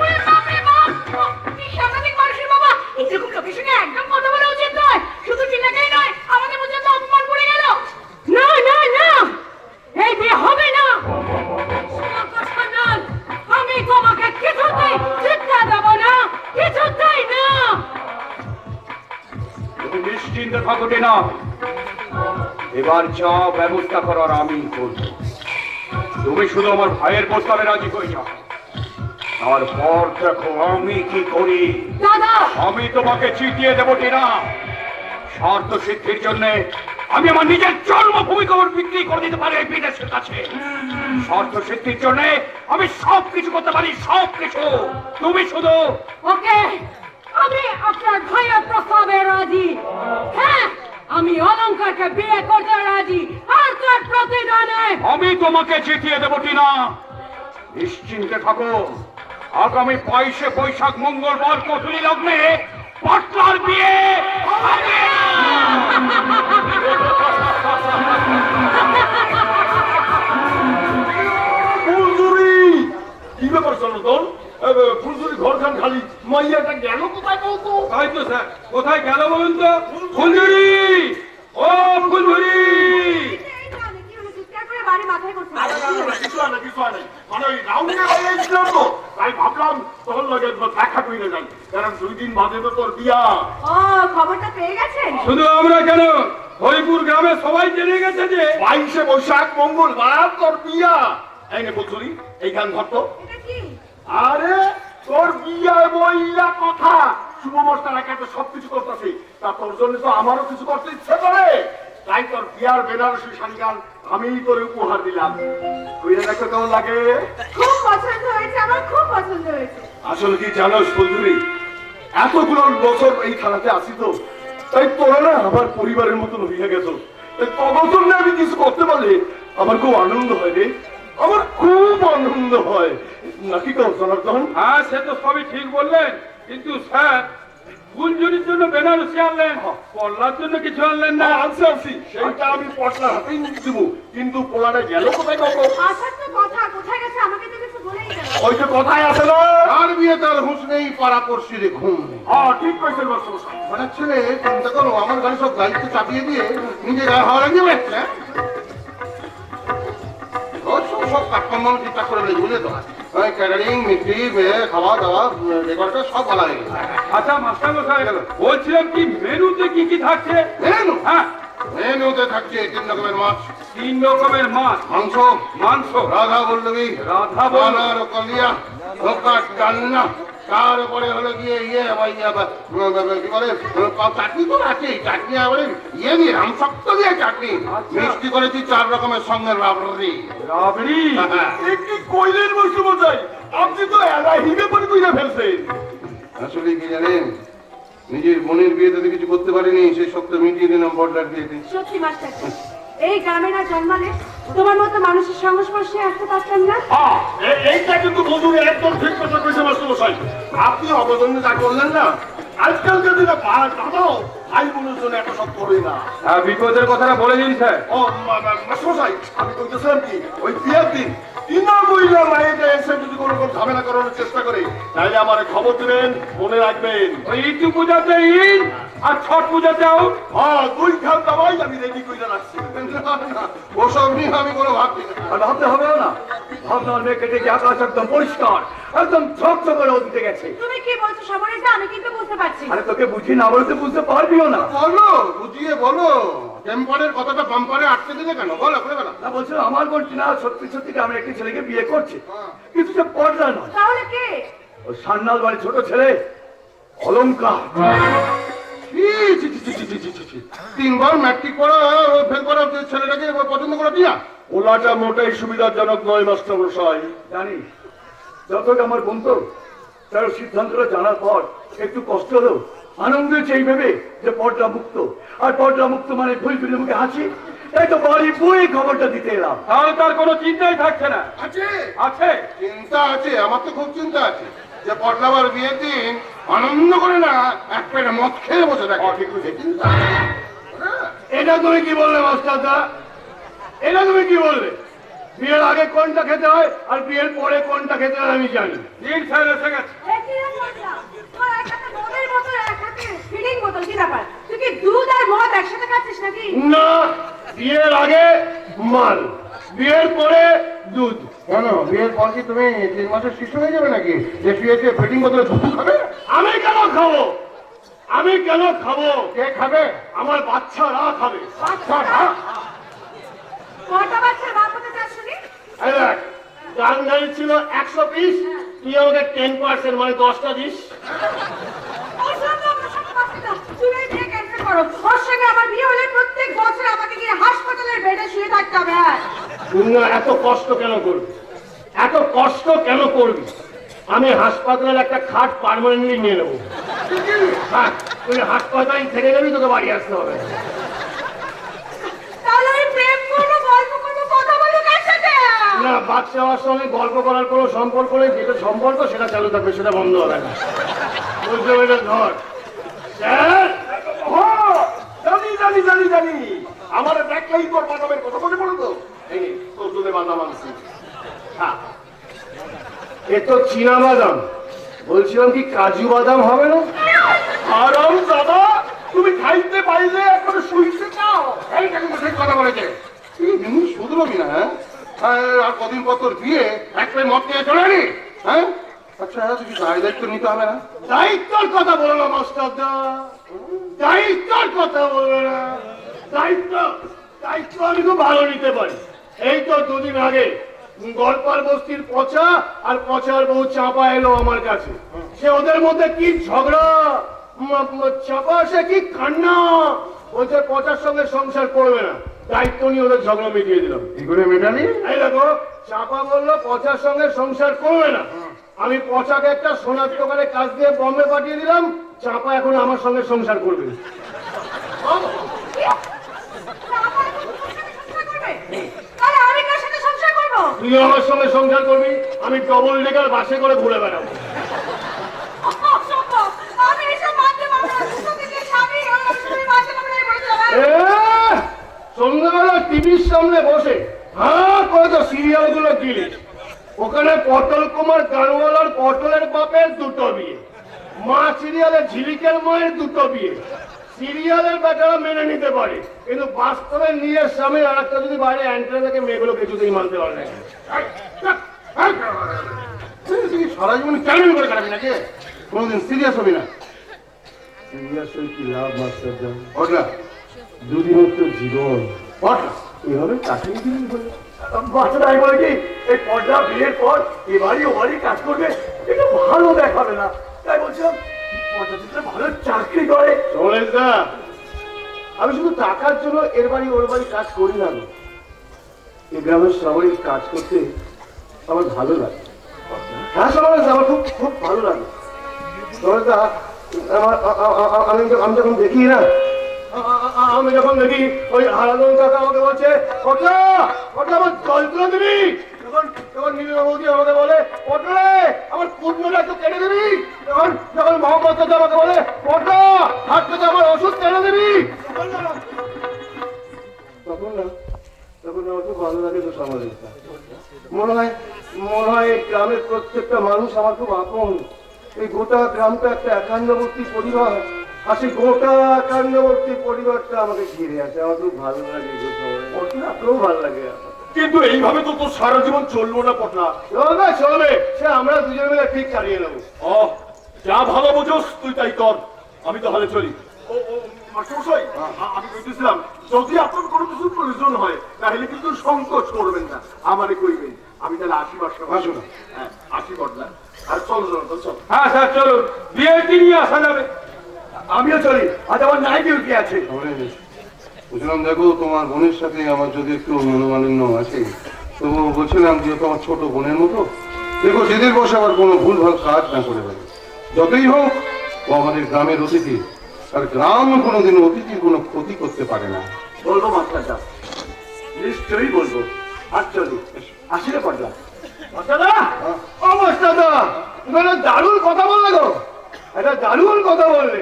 ওরে বাপরে বাপ! কি সাংঘাতিক মানুষের বাবা! এরকম লোকের সঙ্গে একদম কথা বলা উচিত নয়। শুধু চিল্লাটাই নয়, আমাদের পর্যন্ত অপমান করে গেল। না না না, এই বিয়ে হবে না। শোনো কথা নয়, আমি তোমাকে কিছুতেই শিক্ষা দেব না, কিছুতেই না। তুমি নিশ্চিন্তে থাকো টিনা, এবার যা ব্যবস্থা করার আমি করব। তুমি শুধু আমার ভাইয়ের প্রস্তাবে রাজি হয়ে যাও, তারপর দেখো আমি কি করি। দাদা, আমি তোমাকে চিটিয়ে দেবো টিনা। স্বার্থ সিদ্ধির জন্য আমি আমার নিজের জন্মভূমিকে বিক্রি করে দিতে পারি এই বিদেশের কাছে। স্বার্থ সিদ্ধির জন্য আমি সবকিছু করতে পারি, সবকিছু। তুমি শুধু ওকে, আমি আপনার ভাইয়ের প্রস্তাবে রাজি। হ্যাঁ, আমি অলঙ্কারকে বিয়ে করতে রাজি, আর তার প্রতিদানে আমি তোমাকে চিঠিয়ে দেবো টিনা। নিশ্চিন্তে থাকো, আগামী 22শে বৈশাখ মঙ্গলবার কতুলি লগ্নে পটলার বিয়ে হবে। ফুলঝুরি কি ব্যাপার সনাতন? ফুলঝুরি ঘরখান খালি, মাইয়াটা গেল কোথায় বলতো? তাই তো স্যার, কোথায় গেল বলুন তো? ফুলঝুরি, ও ফুলঝুরি! কিছু হয় না, কিছু হয় না। মানে ওই রাউন্ডে গিয়েছিলাম তো, তাই ভাবলাম তোর লগে দেখা করে যাই, কারণ 2 দিন বাদে তো তোর বিয়া। ও খবরটা পেয়ে গেছেন? শুধু আমরা কেন, হরিপুর গ্রামে সবাই জেনে গেছে যে 22শে বৈশাখ মঙ্গলবার তোর বিয়া। এই নে ফুলঝুরি, এইখান ধর তো। এটা কি? আরে তোর বিয়া বইলা কথা, শুভ মস্তার একাতে সবকিছু করতেছি, তা তোর জন্য তো আমারও কিছু করতে ইচ্ছে করে। তাই তোর বিয়ার বেনারসি শাড়িগান আমি তোর উপহার দিলাম। তুই দেখো কেমন লাগে? খুব পছন্দ হয়েছে, আমার খুব পছন্দ হয়েছে। আসলে কি জানোস ফুলঝুরি, এতগুলো বছর এই থানাতে আসি তো, তাই তোরা না আমার পরিবারের মতন হইয়া গেছো। তাই তোর জন্য আমি কিছু করতে পারলে আমার খুব আনন্দ হয় রে, আমার খুব আনন্দ হয়। নাকি কও সনাতন? হ্যাঁ, সে তো সবই ঠিক বললেন, কিন্তু স্যার ফুলঝুরির জন্য বেনারসি আনলেন, পল্লার জন্য কিছু আনলেন না। আনছি আনছি, সেইটা আমি পটলার হাতেই নিয়ে দিব, কিন্তু পোলাটা গেল কোথায় কখন? আসার তো কথা, কোথায় গেছে আমাকে তো কিছু বলেই গেল। ওই যে কথায় আছে না, আর বিয়ে তার হুঁশ নেই, পাড়া পড়শিরে ঘুম। হ্যাঁ ঠিক কইছেন মাস্টারমশাই। মানে ছেলে চিন্তা করো, আমার গাড়ি সব দায়িত্ব চাপিয়ে দিয়ে নিজে গায়ে হাওয়া লাগিয়ে বেড়াচ্ছে। সব কাজকর্ম আমি ঠিকঠাক করে নেই, বুঝলে তো? ক্যাটারিং, মিস্ত্রি, খাওয়া দাওয়া, রেকর্ডটা সব বলা হয়ে গেছে। আচ্ছা মাস্টার মশাই, বলছিলাম কি মেনুতে কি কি থাকছে? মেনু? হ্যাঁ, মেনুতে থাকছে 3 রকমের মাছ, 3 রকমের মাছ, মাংস, মাংস, রাধা বল্লভী, রাধা বল্লভী। বানার কলিয়া, ধোকার ডালনা, তার উপরে হলো গিয়ে কি বলে চাটনি তো আছে, চাটনি আবার ইয়ে দিয়ে রামশক্ত দিয়ে চাটনি, মিষ্টি করেছি 4 রকমের সঙ্গে রাবড়ি। রাবড়ি। এ কি কইলেন মাস্টারমশাই? আপনি তো এলা হিমে পড়ে কইরা ফেলছেন। আসলে কি জানেন, নিজের বোনের বিয়েতে তো কিছু করতে পারিনি, সেই শক্ত মিটিয়ে দিলাম বড়লার বিয়েতে। সত্যি মাস্টার, এই গ্রামে না জন্মালে তোমার মতো মানুষের সংস্পর্শে আসতে পারতাম না। হ্যাঁ, এইটা কিন্তু বন্ধুরে একদম ঠিক কথা কইছে মাস্টারমশাই। আপনি অবদন্য যা করলেন না, আজকালকার দিনে দাদাও ভাই বোনের জন্য এত সব করে না। হ্যাঁ, বিপদের কথাটা বলে দিন স্যার। ও মাস্টারমশাই, আমি কইতেছিলাম কি, ওই বিয়ের দিন তিনা মহিলা মায়েরা এসে যদি কোনো ঝামেলা করানোর চেষ্টা করে, তাহলে আমার খবর দিবেন, মনে রাখবেন। ওই ইটু পূজাতে ইন আর ছট পূজাতে আউট। হ্যাঁ, 2 খান দাবাই আমি রেডি কইরা রাখছি। ওসব নিয়ে আমি কোনো ভাবছি না। আর ভাবতে হবে না, ভাবনা মেয়েকে দেখে আকাশ একদম পরিষ্কার, একদম ঝকঝক করে উঠতে গেছে। তুমি কি বলছো সমরেশ? আমি কিন্তু বুঝতে পারছি না। আরে তোকে বুঝি না বলতে বুঝতে পারবিও না। বলো, বুঝিয়ে বলো। টেম্পারের কথাটা বাম্পারে আটকে দিলে কেন? বলো, করে বলো। না বলছিল আমার বলছি না, সত্যি সত্যি আমি একটি ছেলেকে বিয়ে করছি, কিন্তু সে পড়লা নয়। তাহলে কে? ও সান্নাল বাড়ির ছোট ছেলে অলঙ্কার। তিনবার ম্যাট্রিক পড়া ফেল করা ছেলেটাকে পছন্দ করা দিয়া ওলাটা মোটেই সুবিধাজনক নয় মাস্টার মশাই। জানি যতক আমার বন্ধু তার সিদ্ধান্তটা জানার পর একটু কষ্ট হলো, আনন্দ হয়েছে এই ভেবে যে পর্দা মুক্ত, আর পর্দা মুক্ত মানে ফুলফিলে মুখে হাসি। তাই তো বাড়ি বই খবরটা দিতে এলাম, তাহলে তার কোনো চিন্তাই থাকছে না। আছে আছে চিন্তা আছে, আমার তো খুব চিন্তা আছে যে পটলাবার বিয়ের দিন আনন্দ করে না এক প্লেট মদ খেয়ে বসে থাকে। চিন্তা আছে। হ্যাঁ। এটা তুমি কি বললে মাস্টারদা? এটা তুমি কি বললে? বিয়ের আগে কোনটা খেতে হয় আর বিয়ের পরে কোনটা খেতে হয় আমি জানি। দিন স্যার এসে গেছে। না, বিয়ের আগে মাল, বিয়ের পরে দুধ। কেন বিয়ের পর কি তুমি 3 মাসের শিশু হয়ে যাবে নাকি যে শুয়েছে ফিটিং বোতলে দুধ খাবে? আমি কেন খাবো? আমি কেন খাবো? কে খাবে? আমার বাচ্চারা খাবে। এই দেখ, গান ছিল 100 পিস, তুই আমাকে 10% মানে 10টা দিস। না, এত কষ্ট কেন করবি? এত কষ্ট কেন করবি? আমি হাসপাতালের একটা খাট পার্মানেন্টলি নিয়ে নেবো। হ্যাঁ, তুই হাসপাতালে থেকে যাবি, তোকে বাড়ি আসতে হবে। না, বাচ্চা হওয়ার সঙ্গে গল্প করার কোনো সম্পর্ক নেই। যেটা সম্পর্ক সেটা চালু থাকবে, সেটা বন্ধ হবে না। বুঝতে পেরেছ? ধর স্যার। জানি জানি জানি জানি, আমার দেখলেই তোর বাদামের কথা মনে পড়ে তো। এই তোর জন্য বাদাম আনছি। হ্যাঁ, এ তো চীনা বাদাম, বলছিলাম কি কাজু বাদাম হবে না? আরাম দাদা, তুমি খাইতে পাইলে এখন শুইতে চাও। এই কাকু ঠিক কথা বলেছে। তুই জিনিস শুধরবি না? হ্যাঁ, আর কদিন পর তোর বিয়ে এক প্লেট মদ খেয়ে চলে এলি। হ্যাঁ, আচ্ছা তুই দায়িত্ব নিতে হবে না? দায়িত্বর কথা বলো না মাস্টারদা, দায়িত্বর কথা বলবে না। দায়িত্ব দায়িত্ব আমি খুব ভালো নিতে পারি। এই তো 2 দিন আগে গল্পার বস্তির পচা আর পচার বউ চাপা এলো আমার কাছে। সে ওদের মধ্যে কি ঝগড়া, চাপা সে কি কান্না, বলছে পচার সঙ্গে সংসার করবে না। দায়িত্ব নিয়ে ওদের ঝগড়া মিটিয়ে দিলাম। কি করে মেটালি? এই দেখো, চাপা বললো পচার সঙ্গে সংসার করবে না। আমি পচাকে একটা সোনার দোকানে কাজ দিয়ে বম্বে পাঠিয়ে দিলাম। চাপা এখন আমার সঙ্গে সংসার করবে। তুই আমার সঙ্গে সংসার করবি, আমি ডবল ডেকার বাসে করে ঘুরে বেড়াবো। সন্ধ্যাবেলা টিভির সামনে বসে হ্যাঁ করে তো সিরিয়াল গুলো দিলি। ওখানে পটল কুমার গানওয়ালার পটলের বাপের 2টো বিয়ে, মা সিরিয়ালে ঝিলিকের মায়ের 2টো বিয়ে। সিরিয়ালের বেচারা মেনে নিতে পারে, কিন্তু বাস্তবে নিজের স্বামীর আর একটা যদি বাইরে অ্যান্টেনা থেকে মেয়েগুলো কিছুতেই মানতে পারে না। তুই সারা জীবন চ্যালেঞ্জ করে কাটাবি নাকি? কোনোদিন সিরিয়াস হবি না? সিরিয়াস হয়ে কি লাভ মাস্টারদা? পটলা 2 দিনের তো জীবন, পটলা এভাবে কাটিয়ে দিলেই হলো। বাচ্চাটাই বলে কি এই পর্দা বিয়ের পর এ বাড়ি ও বাড়ি কাজ করবে, এটা ভালো দেখাবে না। তাই বলছিলাম পর্দা ভালো চাকরি করে। চলেন না, আমি শুধু টাকার জন্য এর বাড়ি ওর বাড়ি কাজ করি না। এই গ্রামের সবাই কাজ করতে আমার ভালো লাগে। হ্যাঁ সবাই আমার খুব খুব ভালো লাগে। চলেন আমি যখন দেখি না, আমি যখন দেখি ওই হারাধন কাকা আমাকে বলছে পটলা পটলা আমার জল তুলে দিবি, যখন নীলিমা বৌদি আমাকে বলে পটলে আমার কুটনোটা একটু কেটে দিবি, যখন মোহাম্মদ কাকা আমাকে বলে পটলা হাত থেকে আমার ওষুধ কেটে দিবি, তখন না আমার খুব ভালো লাগে তো সমাজটা। মনে হয় এই গ্রামের প্রত্যেকটা মানুষ আমার খুব আপন। এই গোটা গ্রামটা একটা একান্নবর্তী পরিবার, আর সেই গোটা একান্নবর্তী পরিবারটা আমাকে ঘিরে আছে। আমার খুব ভালো লাগে, খুব ভালো লাগে। কিন্তু এইভাবে তো তোর সারা জীবন চলবো না পটলা। চলবে চলবে, সে আমরা দুজনে মিলে ঠিক চালিয়ে নেবো। ও যা ভালো বুঝোস তুই তাই কর, আমি তাহলে চলি। ও ও মাস্টারমশাই, আমি বলতেছিলাম যদি আপনার কোনো কিছু প্রয়োজন হয় তাহলে কিন্তু সংকোচ করবেন না, আমারে কইবেন। আমি তাহলে আসি মাস্টার। হ্যাঁ আসি পটলা। আর চল চল চল। হ্যাঁ স্যার চলুন, বিয়ের দিনই আসা যাবে। আমিও চলি, আজ আমার নাইট ডিউটি আছে। তাহলে বুঝলাম, দেখো তোমার বোনের সাথে আমার যদি একটু মনোমালিন্য আছে, তো বলছিলাম যে তোমার ছোট বোনের মতো দেখো যেদিন বসে আবার কোনো ভুলভাল কাজ না করে দেবে। যতই হোক ও আমাদের গ্রামের অতিথি, আর গ্রাম কোনোদিন অতিথির কোনো ক্ষতি করতে পারে না। বলবো মাস্টারদা, নিশ্চয়ই বলবো। আর চলি, আসলে পড়লা মাস্টারদা। ও মাস্টারদা, তুমি একটা দারুণ কথা বললে গো, একটা দারুণ কথা বললে।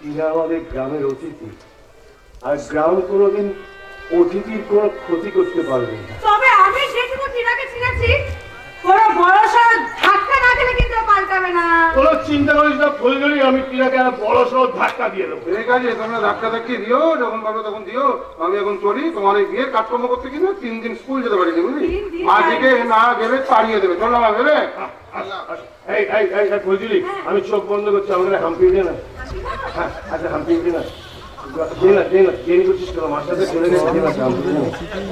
এরা আমাদের গ্রামের অতিথি, আর গ্রাম কোনোদিন অতিথির কোনো ক্ষতি করতে পারবে না। তবে আমি যেটুকু টিনাকে চিনেছি, কোনো বড় সড় ধাক্কা না দিলে কিন্তু ও পাল্টাবে না। কোনো চিন্তা করিস না ফুলগুলি, আমি টিনাকে একটা বড় সড় ধাক্কা দিয়ে দেবো। ঠিক আছে, তোমরা ধাক্কা ধাক্কি দিও, যখন পারবে তখন দিও। আমি এখন চলি, তোমার এই বিয়ের কাজকর্ম করতে কিনা 3 দিন স্কুল যেতে পারি, বুঝলি? 3 দিন আজকে না গেলে তাড়িয়ে দেবে। চল না ভেবে এই এই এই এই ফুলগুলি, আমি চোখ বন্ধ করছি, আমাকে হাম্পি দিয়ে না। হ্যাঁ, আচ্ছা হাম্পি দিয়ে না, দে না দে না, দেরি করছিস কেন? আমার সাথে চলে গেছে, দে না, হাম্পি দিয়ে না।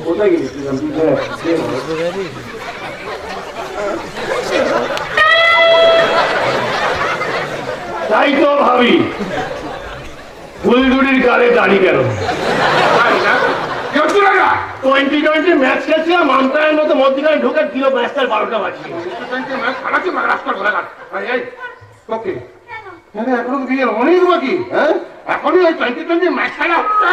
কোথায় গেলি তুই? হাম্পি দিয়ে না, দে না। তাই তো ভাবি, ফুলগুড়ির গালে দাড়ি কেন? 2020 ম্যাচ খেলছিলাম, মামতায়ের মতো মধ্যখানে ঢুকে দিল ম্যাচটার 12টা বাজিয়ে। এখনো তো বিয়ের অনেক বাকি। হ্যাঁ, এখনই ওই 2020 ম্যাচ খেলা হচ্ছে।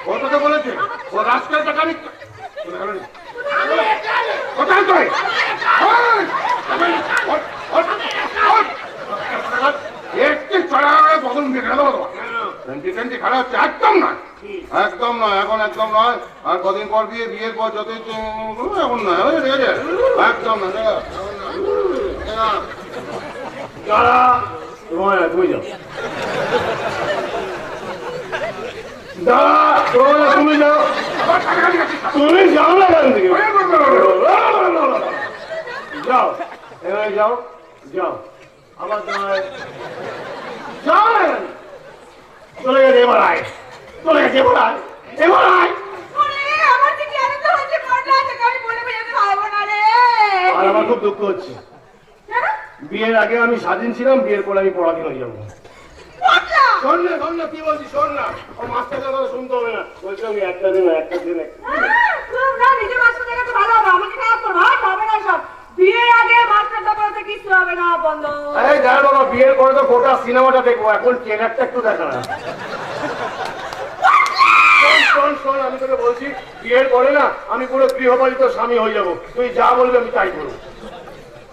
ও তোকে বলেছে ও রাজকাল টাকা আমি কোথায় তুই? একটি চড়া বদল বিগড়ে দেবো। 2020 খেলা হচ্ছে, একদম নয়, একদম নয়, এখন একদম নয়। আর কদিন পর বিয়ে, বিয়ের পর যতই এখন নয়, ঠিক আছে? একদম না, যারা তোমার তুমি যাও, দাদা তুমি যাও, তুমি যাও না এখান থেকে, যাও এখানে যাও, যাও আবার তোমার যাও না এখানে। চলে গেছে, এবার আয়, চলে গেছে, এবার আয়, এবার আয়। আমার দিকে আমি তো হচ্ছে পড়লা থেকে আমি বলে বোঝাতে পারবো না রে। আর আমার খুব দুঃখ হচ্ছে, বিয়ের আগে আমি স্বাধীন ছিলাম, বিয়ের পরে আমি পরাধীন হয়ে যাবো। শোন না, শোন না, কি বলছি শোন না, ও মাস্টার কথা শুনতে হবে না। বলছি আমি একটা দিন না, নিজের মাস্টার দেখাতে ভালো হবে, আমাকে খারাপ করবো। হবে না সব, বিয়ের আগে মাস্টারটা বলতে কিছু হবে না, বন্ধ। আরে জানো বাবা, বিয়ের পরে তো গোটা সিনেমাটা দেখবো, এখন ট্রেলারটা একটু দেখা না। শোন শোন, আমি তোকে বলছি, বিয়ের পরে না আমি পুরো গৃহপালিত স্বামী হয়ে যাবো, তুই যা বলবি আমি তাই করবো।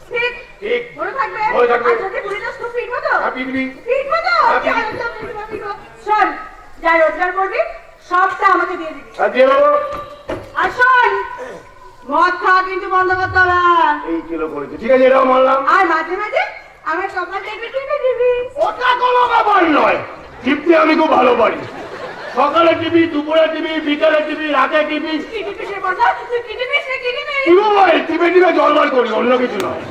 ঠিক ঠিক মনে থাকবে? মনে থাকবে। আর যদি ভুলে যাস তো ফিরবো তো? পিটবি, ফিরবো তো? ফিরবি। একদম ফিরবো। শোন, যা রোজগার করবি সবটা আমাকে দিয়ে দিবি। আর দিয়ে দেবো। আর শোন, মদ খাওয়া কিন্তু বন্ধ করতে হবে। এই কিলো করেছে, ঠিক আছে, এটাও মানলাম। আর মাঝে মাঝে আমার কপাল দেখবি, কিনে দিবি। ওটা কোনো ব্যাপার নয়, টিপতে আমি খুব ভালো পারি। সকালে টিভি, দুপুরে টিভি, বিকালে টিভি, রাতে টিভি, কি দিবি সে কথা? তুই কি দিবি সে কি দিবি? টিপে টিপে জলবার করি, অন্য কিছু নয়।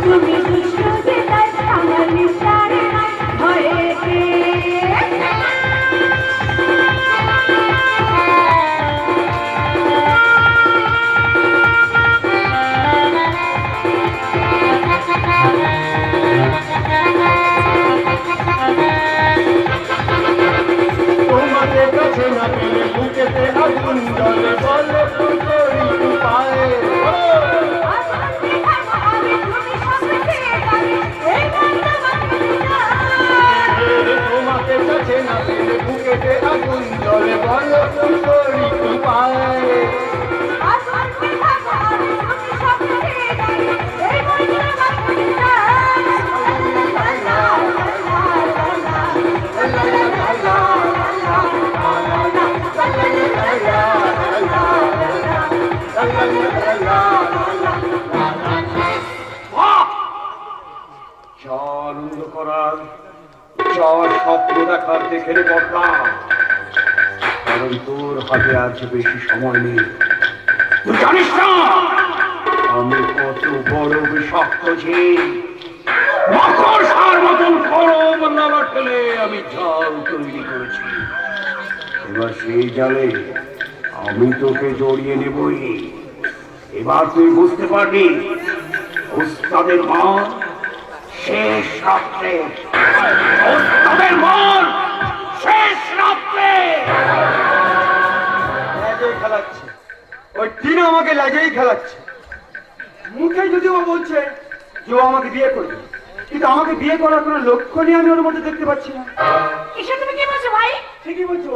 তুমি দুষ্ট যে তাই আমার নিস্তারে নাই ভয়েতে। তোমাদের কাছে না পেলে বুকেতে আগুন জ্বলে, বলে তুই করি উপায়। আমি তুমি সঙ্গে আনন্দ করার, যাওয়ার স্বপ্ন দেখার দেখে রে বর্তা। কারণ তোর হাতে আজ বেশি সময় নেই। তুই জানিস না আমি কত বড় বিষাক্ত ঝিল। মাকড়সার মতন গরম নালা ঠেলে আমি জাল তৈরি করেছি। এবার সেই জালে আমি তোকে জড়িয়ে নেবই। এবার তুই বুঝতে পারবি ওস্তাদের মন শেষ রাত্রে, ওস্তাদের মন শেষ রাত্রে। লেজেই খেলাচ্ছে, ওই টিনা আমাকে লেজেই খেলাচ্ছে। মুখে যদিও বলছে যে ও আমাকে বিয়ে করবে, কিন্তু আমাকে বিয়ে করার কোনো লক্ষণই আমি ওর মধ্যে দেখতে পাচ্ছি না। এসব তুমি কি বলছো ভাই? ঠিকই বলছো,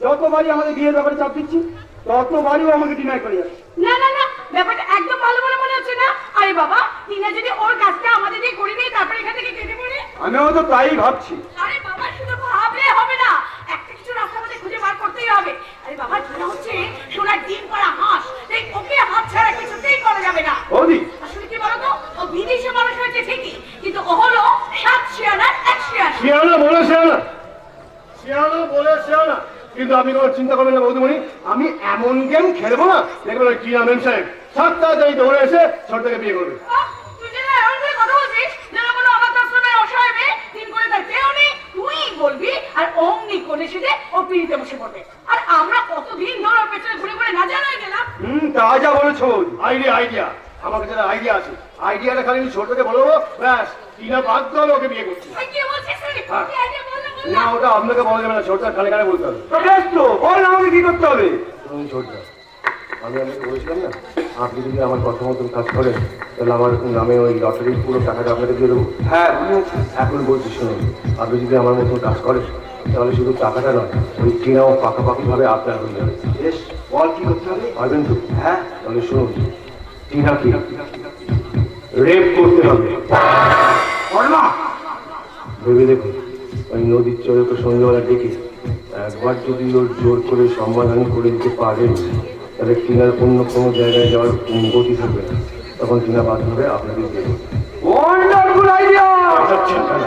যতবারই আমাদের বিয়ের ব্যাপারে চাপ দিচ্ছি ততবারই ও আমাকে ডিনাই করে যাচ্ছে। না না না, ব্যাপারটা একদম ভালো বলে মনে হচ্ছে না। আরে বাবা, টিনা যদি ওর কাজটা আমাদের দিয়ে করে নেই, তারপরে এখান থেকে কেটে পড়ে। আমিও তো তাই ভাবছি। আরে বাবা, শুধু ভাবলে হবে না, একটা কিছু রাস্তা আমাদের খুঁজে বার করতেই হবে। আরে বাবা, টিনা হচ্ছে সোনার ডিম করা হাঁস, তাই ওকে হাত ছাড়া কিছুতেই করা যাবে না। বৌদি, আসলে কি বলতো, ও বিদেশে মানুষ হয়েছে ঠিকই, কিন্তু ও হলো 7 শিয়ানার 1 শিয়ানা। শিয়ানা বলে শিয়ানা, শিয়ানা বলে শিয়ানা। কিন্তু আপনি কোনো চিন্তা করবেন না বৌদিমণি, আমি এমন গেম খেলবো না দেখবেন ওই টিনা ম্যাম সাহেব 7 তাড়াতাড়ি দৌড়ে এসে ছোটটাকে বিয়ে করবে। তুই যেন এমন করে কথা বলছিস যেন কোনো অনাথ আশ্রমের অসহায় মেয়ে, দিন করে তার কেউ নেই, তুই বলবি আর অমনি কোণে সেজে ও পিড়িতে বসে পড়বে। আর আমরা কতদিন ধরে ওর পেছনে ঘুরে ঘুরে না জানা হয়ে গেলাম। তা যা বলেছো বৌদি। আইডিয়া আইডিয়া, আমার কাছে আইডিয়া আছে। আইডিয়াটা খালি আমি ছোটকে বলবো, ব্যাস টিনা বাদ করে ওকে বিয়ে করছি। তুই কি বলছিস তুই? হ্যাঁ। কি আইডিয়া বল না, বল না না। ওটা আপনাকে বলা যাবে না, ছোটটা খানে খানে বলতে হবে। তো বেশ তো, বল না আমাকে কি করতে হবে। শুনুন ছোটদা, আমি আপনাকে বলেছিলাম না, আপনি যদি আমার কথা মতন কাজ করেন তাহলে আমার নামে ওই লটারির পুরো টাকাটা আপনাকে দিয়ে দেবো। হ্যাঁ বুঝেছি। এখন বলছি শুনুন, আপনি যদি আমার মতন কাজ করেন তাহলে শুধু টাকাটা নয়, ওই টিনাও পাকাপাকিভাবে আপনার হয়ে যাবে। বেশ, বল কি করতে হবে। পারবেন তো? হ্যাঁ, তাহলে শুনুন, টিনাকে রেপ করতে হবে। বলমা। ভেবে দেখুন, ওই নদীর চড়কে সন্ধ্যাবেলা ডেকে একবার যদি ওর জোর করে সমাধান করে দিতে পারেন তাহলে টিনার অন্য কোনো জায়গায় যাওয়ার গতি থাকবে না। তখন টিনা বাধ্য হবে আপনাকে দিয়ে দেবে। Wonderful idea. চেঁচাচ্ছেন কেন?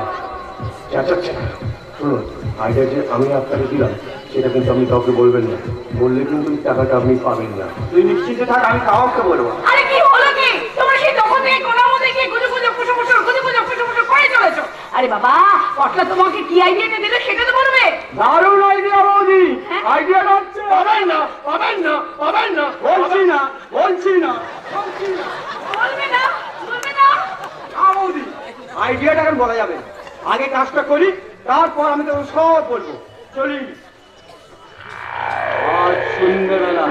চেঁচাচ্ছেন কেন? শুনুন, আইডিয়া যে আমি আপনাকে দিলাম সেটা কিন্তু আপনি কাউকে বলবেন না, বললে কিন্তু এই টাকাটা আপনি পাবেন না। তুই নিশ্চিন্তে থাক, আমি কাউকে বলবো না। আরে কি হলো কি? তোমরা সেই তখন থেকে কোনার মধ্যে গিয়ে গুজু গুজু ফুসু ফুসু গুজু গুজু ফুসু ফুসু করে চলেছো। আরে বাবা, পটলা তোমাকে কি আইডিয়াটা দিল সেটা তো বলবে। দারুণ আইডিয়া বৌদি। আইডিয়াটা হচ্ছে পাবেন না, পাবেন না, পাবেন না। বলছি না, বলছি না। বলবে না, বলবে না। বৌদি, আইডিয়াটা এখন বলা যাবে না। আগে কাজটা করি, তারপর আমি তোকে সব বলবো। চলি। আজ সন্ধ্যেবেলা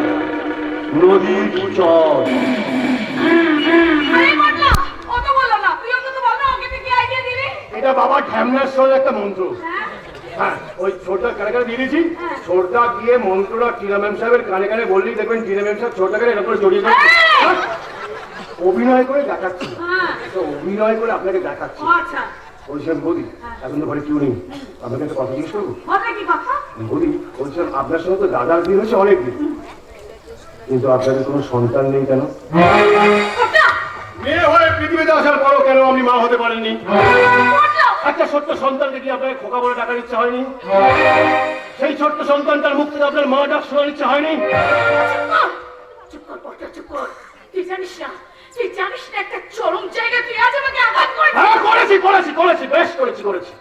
নদীর চর। আরে পটলা, অত বলো না, তুই অন্তত বল না ওকে তুই কি আইডিয়া দিলি। এটা বাবা ঢ্যামনার সঙ্গে একটা মন্ত্র। হ্যাঁ, ওই ছোটটা কানে কানে দিয়ে দিয়েছি। ছোটটা গিয়ে মন্ত্রটা টিনা ম্যাম সাহেবের কানে কানে বললেই দেখবেন টিনা ম্যাম সাহেব ছোটটাকে এরকম করে জড়িয়ে দেবে। হ্যাঁ। অভিনয় করে দেখাচ্ছি, হ্যাঁ, তো অভিনয় করে আপনাকে দেখাচ্ছি। ও আচ্ছা। বলছিলাম বৌদি, এখন তো ঘরে কেউ নেই, আপনাকে একটা কথা জিজ্ঞেস করবো। বলবে কি কথা? বৌদি, বলছিলাম আপনার সঙ্গে তো দাদার বিয়ে হয়েছে অনেক দিন, কিন্তু আপনাদের কোনো সন্তান নেই কেন? পটলা, মেয়ে হয়ে পৃথিবীতে আসার পরও কেন আপনি মা হতে পারেননি? পটলা। একটা ছোট্ট সন্তানকে কি আপনাকে খোকা বলে ডাকার ইচ্ছা হয়নি? সেই ছোট্ট সন্তানটার মুখ থেকে আপনার মা ডাক শোনার ইচ্ছা হয়নি? চুপ কর পটলা, চুপ কর। তুই জানিস না, তুই জানিস না একটা চরম জায়গায় তুই আজ আমাকে আঘাত করেছিস। হ্যাঁ, করেছি করেছি করেছি, বেশ করেছি করেছি।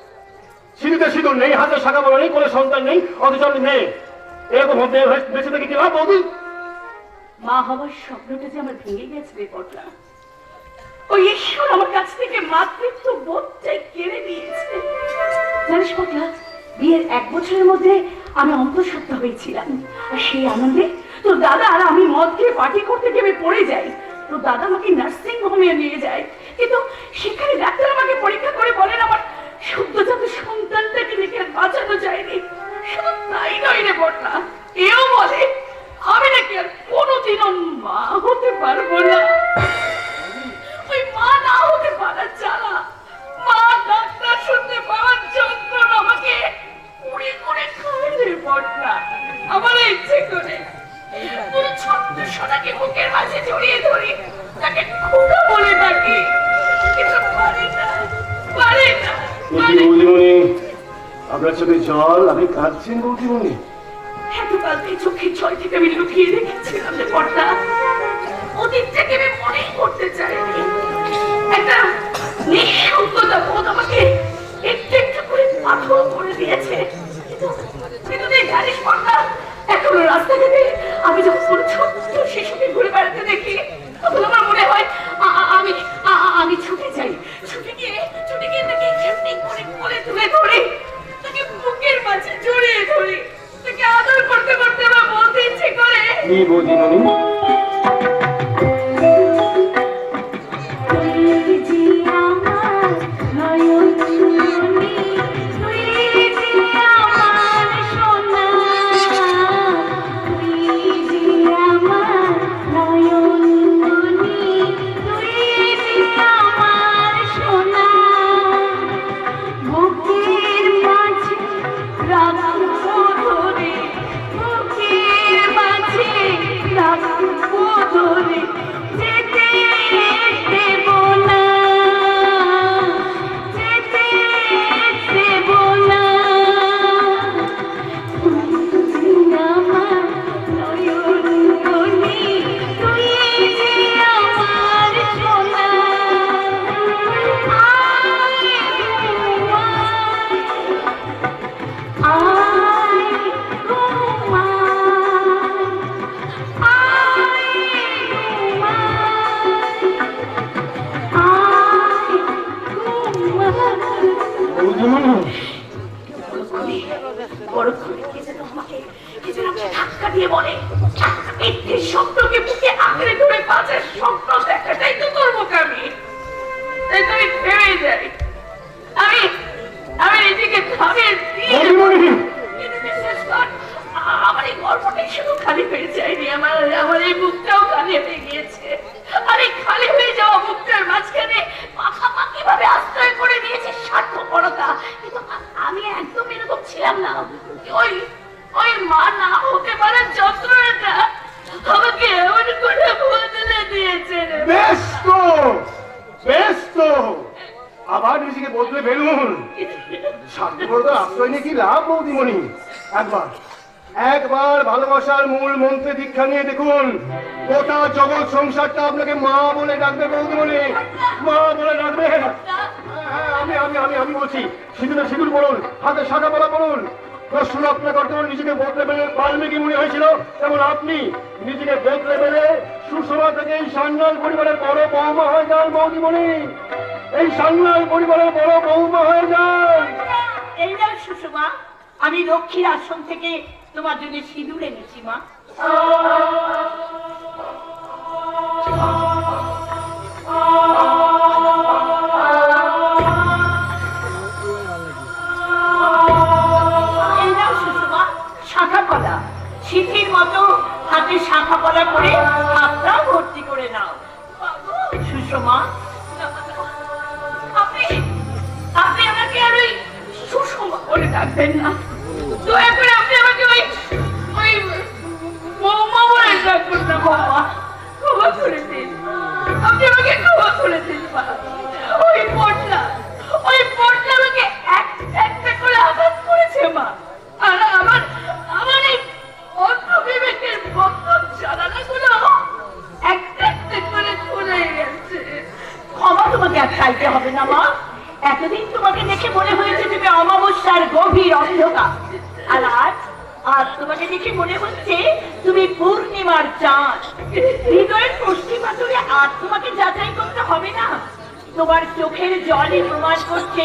সিঁড়িতে সিঁদুর নেই, হাতে শাখা বলা নেই, কোনো সন্তান নেই, অথচ আপনি নেই। এরকম হতে বেঁচে থেকে কি লাভ বৌদি? মা হবার স্বপ্নটা যে আমার ভেঙে গেছে রে পটলা। ওই ঈশ্বর আমার কাছ থেকে মাতৃত্ব বোধটাই কেড়ে নিয়েছে। জানিস পটলা, বিয়ের 1 বছরের মধ্যে আমি অন্তঃসত্ত্বা হয়েছিলাম। আর সেই আনন্দে তোর দাদা আর আমি মদ খেয়ে পার্টি করতে গিয়ে আমি পড়ে যাই। তোর দাদা আমাকে নার্সিং হোমে নিয়ে যায়, কিন্তু সেখানে ডাক্তার আমাকে পরীক্ষা করে বলেন আমার সদ্যজাত সন্তানটাকে নাকি আর বাঁচানো যায়নি। শুধু তাই নয় রে পটলা, এও বলে আমি নাকি আর কোনোদিনও মা হতে পারবো না। ওই মা না হতে পারার জ্বালা, মা ডাক্তার শুনতে পাওয়ার যন্ত্রণা আমাকে কুড়ে কুড়ে খায় রে পটলা। আমার ইচ্ছে করে পুরো ছোট্ট সোনাকে বুকের মাঝে জড়িয়ে ধরি, তাকে খোকা বলে ডাকি, কিন্তু আপনার চোখে জল, আপনি কাঁদছেন বৌদিমণি? এতকাল থেকে চোখের জল থেকে আমি লুকিয়ে রেখেছিলাম যে কর্তা, অতীতটাকে আমি মনেই করতে চাইনি। একটা নিঃসঙ্গতা বোধ আমাকে একটু একটু করে পাথর করে দিয়েছে। কিন্তু তুই জানিস কর্তা, এখনো রাস্তাঘাটে আমি যখন কোনো ছোট্ট শিশুকে ঘুরে বেড়াতে দেখি, তখন আমার মনে হয় আমি ছুটে যাই, ছুটে গিয়ে তাকে এমনি করে কোলে তুলে ধরে, তাকে বুকের মাঝে জড়িয়ে ধরি, তাকে আদর করতে করতে আমার বলতে ইচ্ছে করে, কি বৌদিমণি? ধাক্কা দিয়ে বলে, একটি শব্দকে বুকে আঁকড়ে ধরে বাঁচার স্বপ্ন দেখাটাই তো তোর বোকামি। তাই তো আমি থেমে যাই, আমি নিজেকে থামিয়ে দিয়ে শেষ কর। আমার এই গল্পটাই শুধু খালি হয়ে যায়নি, আমার এই বুকটাও খালি হয়ে গিয়েছে। আর এই খালি হয়ে যাওয়া বুকটার মাঝখানে পাখাপাখি ভাবে আশ্রয় করে দিয়েছে স্বার্থপরতা। কিন্তু আমি একদম এরকম ছিলাম না। ওই মা না হতে পারার যন্ত্রণাটা আমাকে এমন করে বদলে দিয়েছে। বেশ তো আবার নিজেকে বদলে ফেলুন। স্বার্থপরতা আশ্রয় নিয়ে কি লাভ বৌদিমণি? একবার ভালোবাসার মূল মন্ত্রে দীক্ষা নিয়ে দেখুন, গোটা জগৎ সংসারটা আপনাকে মা বলে ডাকবে বৌদিমণি, মা বলে ডাকবে। আমি বলছি, সিঁদুর পড়ুন, হাতে শাখা পলা পড়ুন। দর্শন আপনার করতে নিজেকে বদলে ফেলে বাল্মীকি মুনি হয়েছিল, তেমন আপনি নিজেকে বদলে ফেলে সুষমা থেকে এই সান্যাল পরিবারের বড় বৌমা হয়ে যান বৌদিমণি। এই সান্যাল পরিবারের বড় বৌমা হয়ে যান। এই না সুষমা, আমি লক্ষ্মীর আশ্রম থেকে তোমার জন্য সিঁদুর এনেছি মা। এই নাও সুষমা, শাখা কলা, সিঁথির মতো হাতে শাখা কলা করে হাতটা ভর্তি করে নাও। সুষমা, আপনি আমাকে আর ওই সুষমা করে ডাকবেন না, দয়া করে আপনি আমাকে ওই বৌমা বলে ডাকবেন না। বৌমা, ক্ষমা করে দিন, আপনি আমাকে ক্ষমা করে দিন মা। ওই পটলা আমাকে একটা করে আঘাত করেছে মা। আর আমার এই অন্য বিবেকের বন্ধন জানালাগুলো একটা করে খুলে গেছে। ক্ষমা তোমাকে আর চাইতে হবে না মা। এতদিন তোমাকে দেখে মনে হয়েছে তুমি অমাবস্যার গভীর অন্ধকার, আর আজ তোমাকে দেখে মনে হচ্ছে তুমি পূর্ণিমার চাঁদ। হৃদয়ের পশ্চিমা তুলে আর তোমাকে যাচাই করতে হবে না, তোমার চোখের জলে প্রমাণ করছে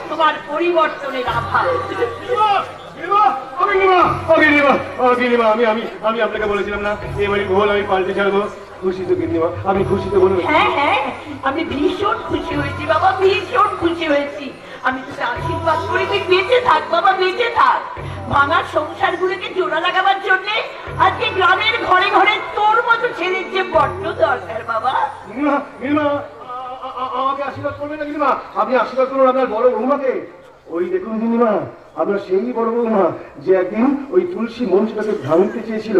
তোমার পরিবর্তনের আভাস। আমি আপনাকে বলেছিলাম না, এবারে ভুল আমি পাল্টে ছাড়বো। খুশি তো গিন্নিমা? আমি খুশি তো বলুন। হ্যাঁ, আমি ভীষণ খুশি হয়েছি বাবা, ভীষণ খুশি হয়েছি। আমি তোকে আশীর্বাদ করি, তুই বেঁচে থাক বাবা, বেঁচে থাক। ভাঙা সংসারগুলোকে জোড়া লাগাবার জন্য আজকে গ্রামের ঘরে ঘরে তোর মতো ছেলের যে বড্ড দরকার বাবা। গিন্নিমা, আমাকে আশীর্বাদ করবেন না গিন্নিমা? আপনি আশীর্বাদ করুন আপনার বড় বৌমাকে। ওই দেখুন গিন্নিমা, আমরা সেই বড় বৌমা যে একদিন ওই তুলসী মঞ্চটাকে ভাঙতে চেয়েছিল।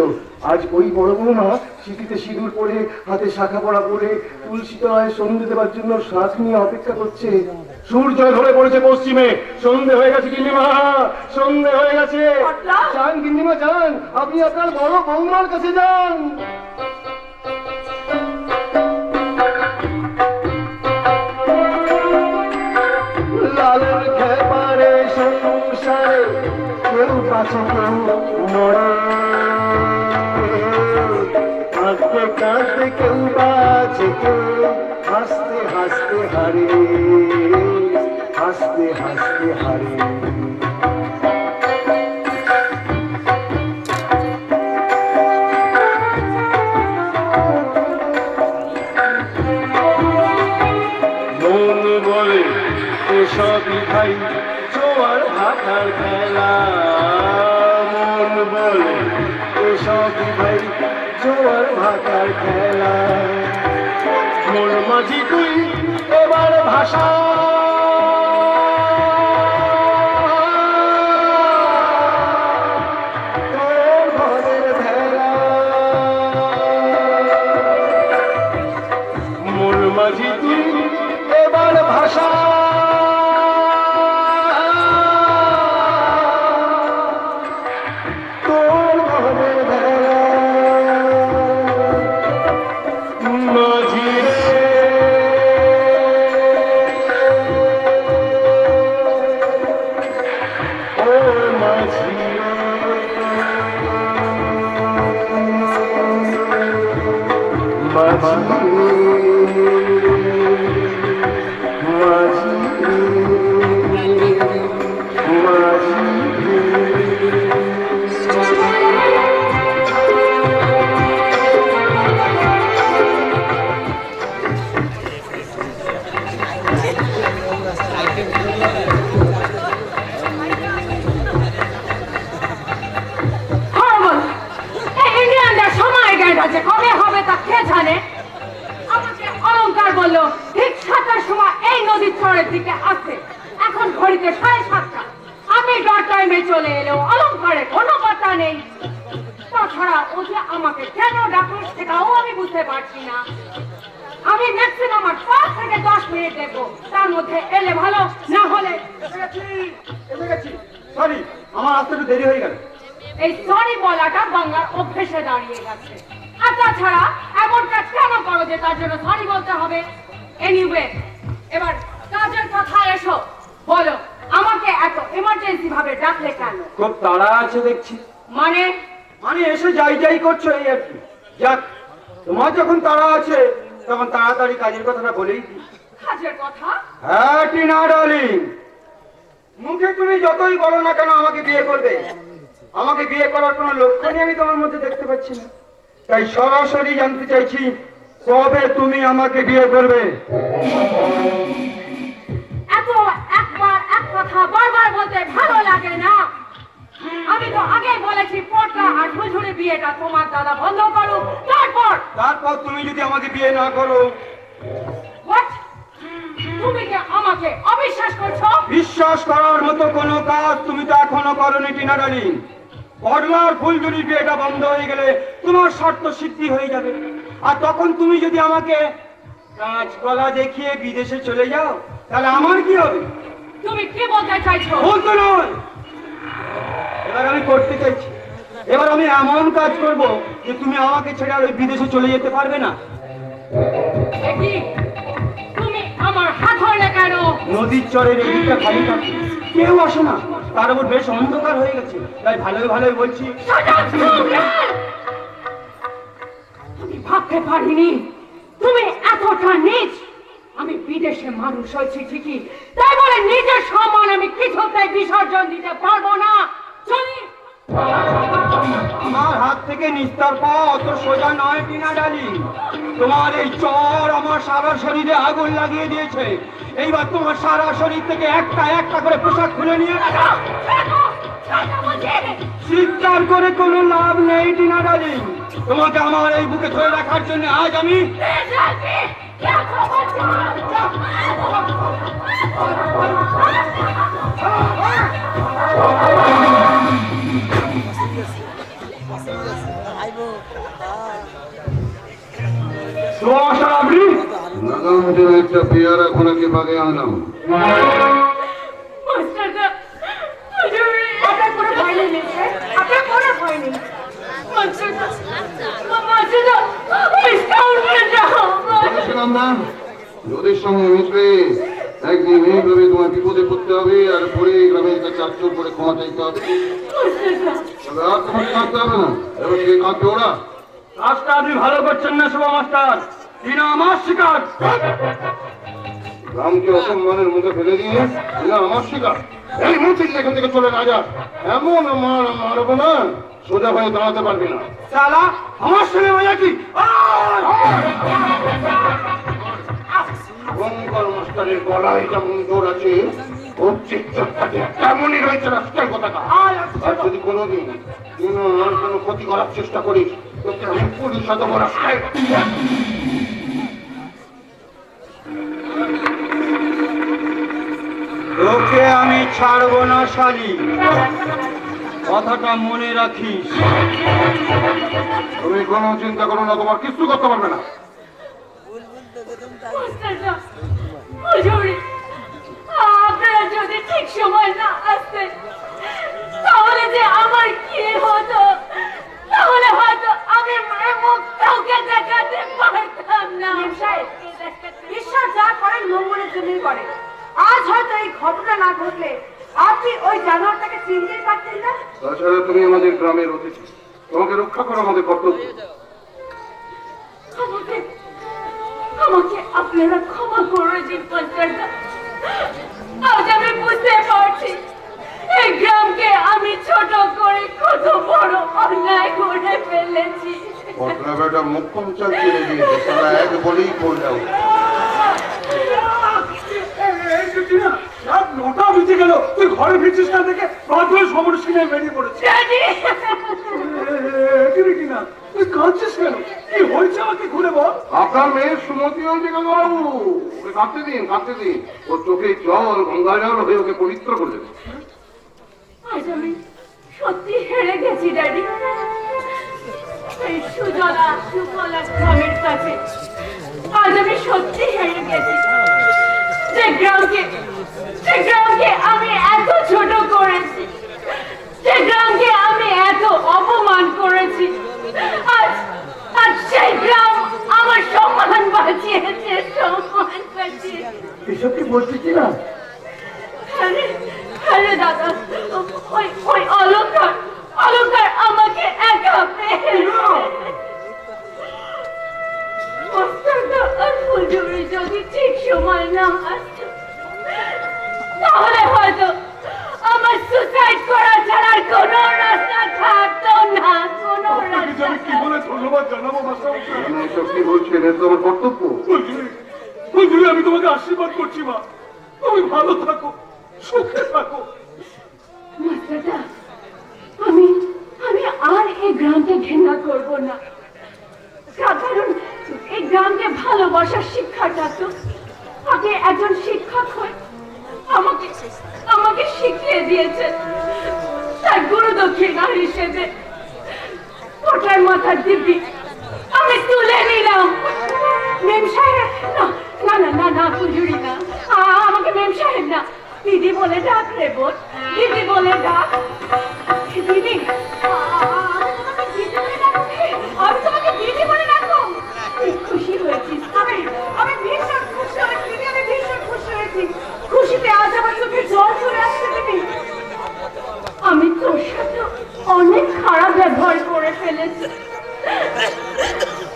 আজ ওই বড় বৌমা সিঁথিতে সিঁদুর পরে, হাতে শাখা পড়া পরে তুলসী তলায় সন্ধে দেওয়ার জন্য শাঁখ নিয়ে অপেক্ষা করছে। সূর্য ধরে পড়েছে পশ্চিমে, সন্ধে হয়ে গেছে গিন্নিমা, সন্ধে হয়ে গেছে। পটলা? যান গিন্নিমা যান, আপনি আপনার বড় বৌমার কাছে যান। লালের খেপারে সংসারে কেউ কাছে কেউ মরে, কাঁদতে কাঁদতে কেউ বাঁচে, কেউ হাসতে হাসতে হারে, হাসতে হাসতে হারে। মন বলে এসবই ভাই জোয়ার ভাটার খেলা, মন বলে এসবই ভাই জোয়ার ভাটার খেলা। মন মাঝি তুই এবার ভাষা, তোর ঘরের ভেলা। মন মাঝি তুই এবার ভাষা, তোর ঘরের ভেলা। মাঝি রে, ও মাঝি Horrible! এই ইন্ডিয়ানদের সময় জ্ঞান আছে, কবে হবে তা কে জানে? আমাকে অলংকার বললো ঠিক 7টার সময় এই নদীর চরের দিকে আসে। এখন ঘড়িতে 7:30। আমি ডট টাইমে চলে এলেও অলংকারে কোনো কথা নেই। তাছাড়া ও যে আমাকে কেন ডাকলো সেটাও আমি বুঝতে পারছি না। আমি ম্যাক্সিমাম 5 থেকে 10 মিনিট দেখবো, তার মধ্যে এলে ভালো, না হলে এসে গেছি। সরি, আমার আসতে একটু দেরি হয়ে গেল। এই সরি বলাটা বাংলার অভ্যেসে দাঁড়িয়ে গেছে। আর তাছাড়া এমন কাজ কেন করো যে তার জন্য সরি বলতে হবে? এনিওয়ে, এবার কাজের কথা এসো, বলো আমাকে এত এমার্জেন্সি ভাবে ডাকলে কেন? খুব তাড়া আছে দেখছি। মানে মানে এসে যাই যাই করছো এই আর কি। যাক, তোমার যখন তাড়া আছে তখন তাড়াতাড়ি কাজের কথাটা বলেই দিই। কাজের কথা? হ্যাঁ টিনা ডার্লিং, মুখে তুমি যতই বলো না কেন আমাকে বিয়ে করবে, আমাকে বিয়ে করার কোনো লক্ষণই আমি তোমার মধ্যে দেখতে পাচ্ছি না। তাই সরাসরি জানতে চাইছি, কবে তুমি আমাকে বিয়ে করবে? এত একবার এক কথা বারবার বলতে ভালো লাগে না। আমি তো আগেই বলেছি পটলা আর ঝুঝুরি বিয়েটা তোমার দাদা বন্ধ করো, তারপর তুমি যদি আমাকে বিয়ে না করো। What? তুমি কি আমাকে অবিশ্বাস করছো? বিশ্বাস করার মতো কোনো কাজ তুমি তো এখনো করোনি টিনা ডার্লিং। পটলার ফুলঝুরি বিয়েটা বন্ধ হয়ে গেলে তোমার শর্ত সিদ্ধি হয়ে যাবে। আর তখন তুমি যদি আমাকে কাঁচকলা দেখিয়ে বিদেশে চলে যাও, তাহলে আমার কি হবে? তুমি কি বলতে চাইছো? বলতো নয়, এবার আমি করতে চাইছি। এবার আমি এমন কাজ করব যে তুমি আমাকে ছেড়ে আর ওই বিদেশে চলে যেতে পারবে না। কি তুমি আমার হাত ধরলে কেন? নদীর চরের এদিকটা খালি থাকে, কেউ আসে না, তার উপর বেশ অন্ধকার হয়ে গেছে। তাই ভালোই ভালোই বলছি। Shut up, stupid! আমি ভাবতে পারিনি তুমি এতটা নীচ। আমি বিদেশে মানুষ হয়েছি ঠিকই, তাই বলে নিজের সম্মান আমি কিছুতেই বিসর্জন দিতে পারবো না। চলি। আমার হাত থেকে নিস্তার পাওয়া অত সোজা নয় টিনা ডার্লিং। তোমার এই চর আমার সারা শরীরে আগুন লাগিয়ে দিয়েছে। এইবার তোমার সারা শরীর থেকে একটা একটা করে পোশাক খুলে নিয়ে চিৎকার করে কোনো লাভ নেই টিনা ডার্লিং। তোমাকে আমার এই বুকে ধরে রাখার জন্য আজ আমি সুমাস্টার আপনি? লাগাম টেনে একটা পেয়ারা ঘোড়াকে বাগে আনলাম। মাস্টারদা, হুজুরে, আপনার কোনো ভয় নেই মিস্টার, আপনার কোনো ভয় নেই। মাস্টারদা, মাস্টারদা, ওই স্কাউন্ডারটা বলেছিলাম না, নদীর সঙ্গে মিশবে, একদিন এইভাবে তোমার বিপদে পড়তে হবে, আর পরে গ্রামের কাছে চারচোর করে ক্ষমা চাইতে হবে। তবে আর তোমাকে কাঁদতে হবে না, এবার কে কাঁদবে ওরা? কাজটা আপনি ভালো করছেন না শুভ মাস্টার, তিনি আমার শিকার। গ্রামকে অসম্মানের মুখে ফেলে দিয়ে না আমার শিকার। এই মুহূর্তে এখান থেকে চলে না যা, এমন মারবো না, সোজা হয়ে দাঁড়াতে পারবি না। শালা আমার সঙ্গে মজা কি? গঙ্গর মাস্টারের গলায় যেমন জোর আছে, ওর চিত্রটাকে তেমনই রয়েছে রাস্তার কথাটা। আর যদি কোনোদিন আর কোনো ক্ষতি করার চেষ্টা করিস, তোকে আমি পুলিশ সাথে রাস্তায় তোকে আমি ছাড়বো না শালি, কথাটা মনে রাখিস। তুমি কোনো চিন্তা করো না, তোমার কিছু করতে পারবে না। মাস্টারদা, হুজুরে, আপনারা যদি ঠিক সময় না আসতেন, তাহলে যে আমার কি হতো, তাহলে হয়তো আমি মায়ের মুখ কাউকে দেখাতে পারতাম না। ঈশ্বর যা করেন মঙ্গলের জন্যই করে। আজ হয়তো এই ঘটনা না ঘটলে আপনি ওই জানোয়ারটাকে চিনতেই পারতেন না। তাছাড়া তুমি আমাদের গ্রামের অতিথি, তোমাকে রক্ষা করা আমাদের কর্তব্য। আমাকে আমাকে আপনারা ক্ষমা করে দিন মাস্টারদা। আজ আমি বুঝতে পারছি এই গ্রামকে আমি ছোট করে কত বড় অন্যায় করে ফেলেছি। পটলা বেটা মুখ্যম চালছে গিয়েছে, তারা এক বলেই করলাম। রাত 9টা বেজে গেল, তুই ঘরে ফিরছিস না দেখে বাধ্য হয়ে সমস্যা নিয়ে বেরিয়ে পড়েছিস। ড্যাডি, কিনা তুই কাঁদছিস কেন? কি হয়েছে আমাকে ঘুরে বল। আপনার মেয়ের সুমতি হয়েছে কেন বাবু? ওকে কাঁদতে দিন, কাঁদতে দিন। ওর চোখে জল, গঙ্গা জল হয়ে ওকে পবিত্র করে দেবে। আজ আমি সত্যি হেরে গেছি ড্যাডি। এই সুজলা সুফলা গ্রামের কাছে আজ আমি সত্যি হেরে গেছি। যে গ্রামকে আমি এত ছোট করেছি, যে গ্রামকে আমি এত অপমান করেছি, আজ সেই গ্রাম আমার সম্মান বাঁচিয়েছে, সম্মান বাঁচিয়েছে। এসব কি বলছিস না? আরে দাদা, ওই অলঙ্কার আমাকে একা পেয়ে মাস্টারদা আর হুজুরে যদি ঠিক সময় না আসতো, তাহলে হয়তো আমার সুসাইড করা ছাড়ার কোনো রাস্তা থাকতো না, কোনো রাস্তা। কি বলে ধন্যবাদ জানাবো মাস্টার? আমি এসব কি বলছেন, এটা তো আমার কর্তব্য। হুজুরে, আমি তোমাকে আশীর্বাদ করছি মা, তুমি ভালো থাকো, সুখে থাকো। মাস্টারদা, আমি আর এই গ্রামকে ঘৃণা করব না। কারণ এই গ্রামকে ভালোবাসার শিক্ষাটা তো আগে একজন শিক্ষক হয়ে আমাকে শিখিয়ে দিয়েছেন। তার গুরু দক্ষিণা হিসেবে ওটার মাথার দিব্যি আমি তুলে নিলাম। মেম সাহেব, না হুজুরি না, আমাকে মেম সাহেব না, দিদি বলে ডাক রে বোন, দিদি বলে ডাক। দিদি, আমি তোমাকে দিদি বলে ডাকবো। খুশি হয়েছিস? আমি ভীষণ খুশি হয়েছি দিদি, আমি ভীষণ খুশি হয়েছি। খুশিতে আজ আমার চোখে জল চলে আসছে দিদি। আমি তোর সাথে অনেক খারাপ ব্যবহার করে ফেলেছি,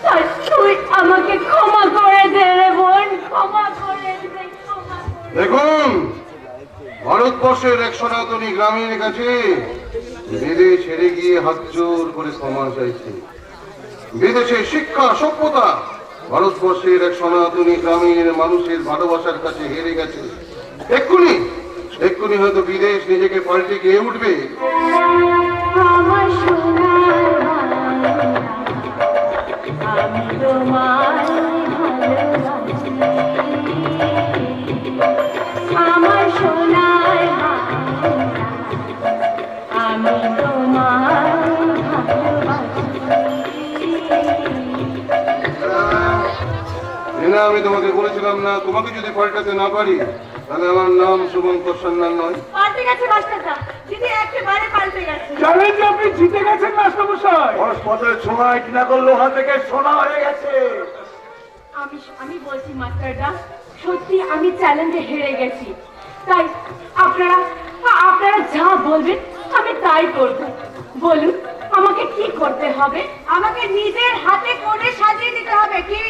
তাই তুই আমাকে ক্ষমা করে দে রে বোন, ক্ষমা করে দে, ক্ষমা করে দে। দেখুন, ভারতবর্ষের এক সনাতনী গ্রামের কাছে বেদে ছেড়ে গিয়ে হাত জোর করে ক্ষমা চাইছে। বিদেশে শিক্ষা সভ্যতা ভারতবর্ষের এক সনাতনী গ্রামের মানুষের ভালোবাসার কাছে হেরে গেছে। এক্ষুনি হয়তো বিদেশ নিজেকে পাল্টে গিয়ে উঠবে। আমার সোনার আমি তোমায় ভালোবাসি, আমার সোনার না আমি তোমাকে বলেছিলাম না, তোমাকে যদি পাল্টাতে না পারি তাহলে আমার নাম শুভঙ্কর সান্যাল নয়। পাল্টে গেছে মাস্টারদা, দিদি একেবারে পাল্টে গেছে। জানেন যে আপনি জিতে গেছেন মাস্টারমশাই। বছরের সময় কিনা করলো হাত থেকে সোনা হয়ে গেছে। আমি বলছি মাস্টারদা, সত্যি আমি চ্যালেঞ্জে হেরে গেছি। তাই আপনারা যা বলবেন আমি তাই করব। বলুন আমাকে কি করতে হবে? আমাকে নিজের হাতে কোণে সাজিয়ে দিতে হবে। কি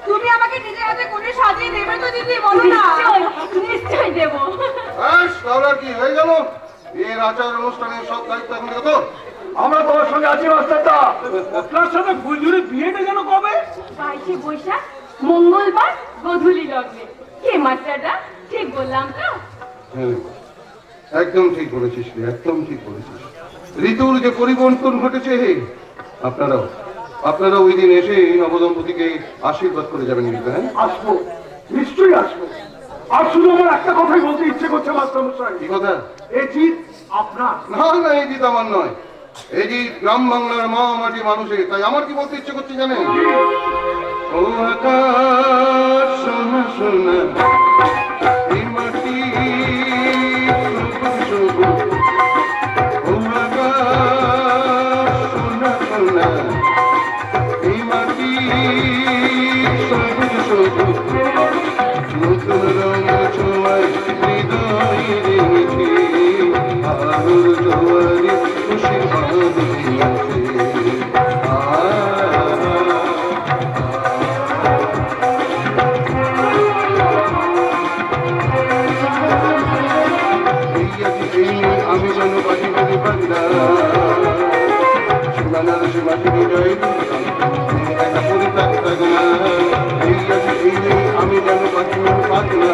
তুমি আমাকে নিজের হাতে কোণে সাজিয়ে দেবে তো দিদি? বলো না। নিশ্চয় দেব। ব্যাস, তাহলে আর কি হয়ে গেল? এর আচার অনুষ্ঠানের সব দায়িত্ব এখন থেকে তো আমরা তোমার সঙ্গে আছি মাস্টারদা। আপনার সাথে ফুলঝুরির বিয়েটা যেন কবে? 22শে বৈশাখ মঙ্গলবার গোধূলি লগ্নে। কে মাস্টারদা, ঠিক বললাম তো? হ্যাঁ, একদম ঠিক বলেছিস রে, একদম ঠিক বলেছিস। ঋতুর যে পরিবর্তন ঘটেছে, আপনারা ওই দিন এসে নবদম্পতিকে আশীর্বাদ করে যাবেন কিন্তু। হ্যাঁ, আসবো, নিশ্চয়ই আসবো। আর শুধু আমার একটা কথাই বলতে ইচ্ছে করছে মাস্টারমশাই। কি কথা? এই জিত আপনার। না না, এই জিত আমার নয়, এই জিত গ্রাম বাংলার মা মাটি মানুষের। তাই আমার কি বলতে ইচ্ছে করছে জানেন? ও আকাশ সোনা সোনা, এই মাটি সবুজ সবুজ। ও আকাশ সোনা সোনা, এই মাটি সবুজ সবুজ। নতুন রঙ ছোঁয়ায় হৃদয় রেঙেছে, আলোর জোয়ারে খুশির বাঁধ দিয়েছে। আমি যেন পাখি বলি বাংলা, সীমানার সীমা থেকে যাই একটা পরিত্যাগ থাকে না। এই আছে এই নেই, আমি যেন পাখি বলি বাংলা,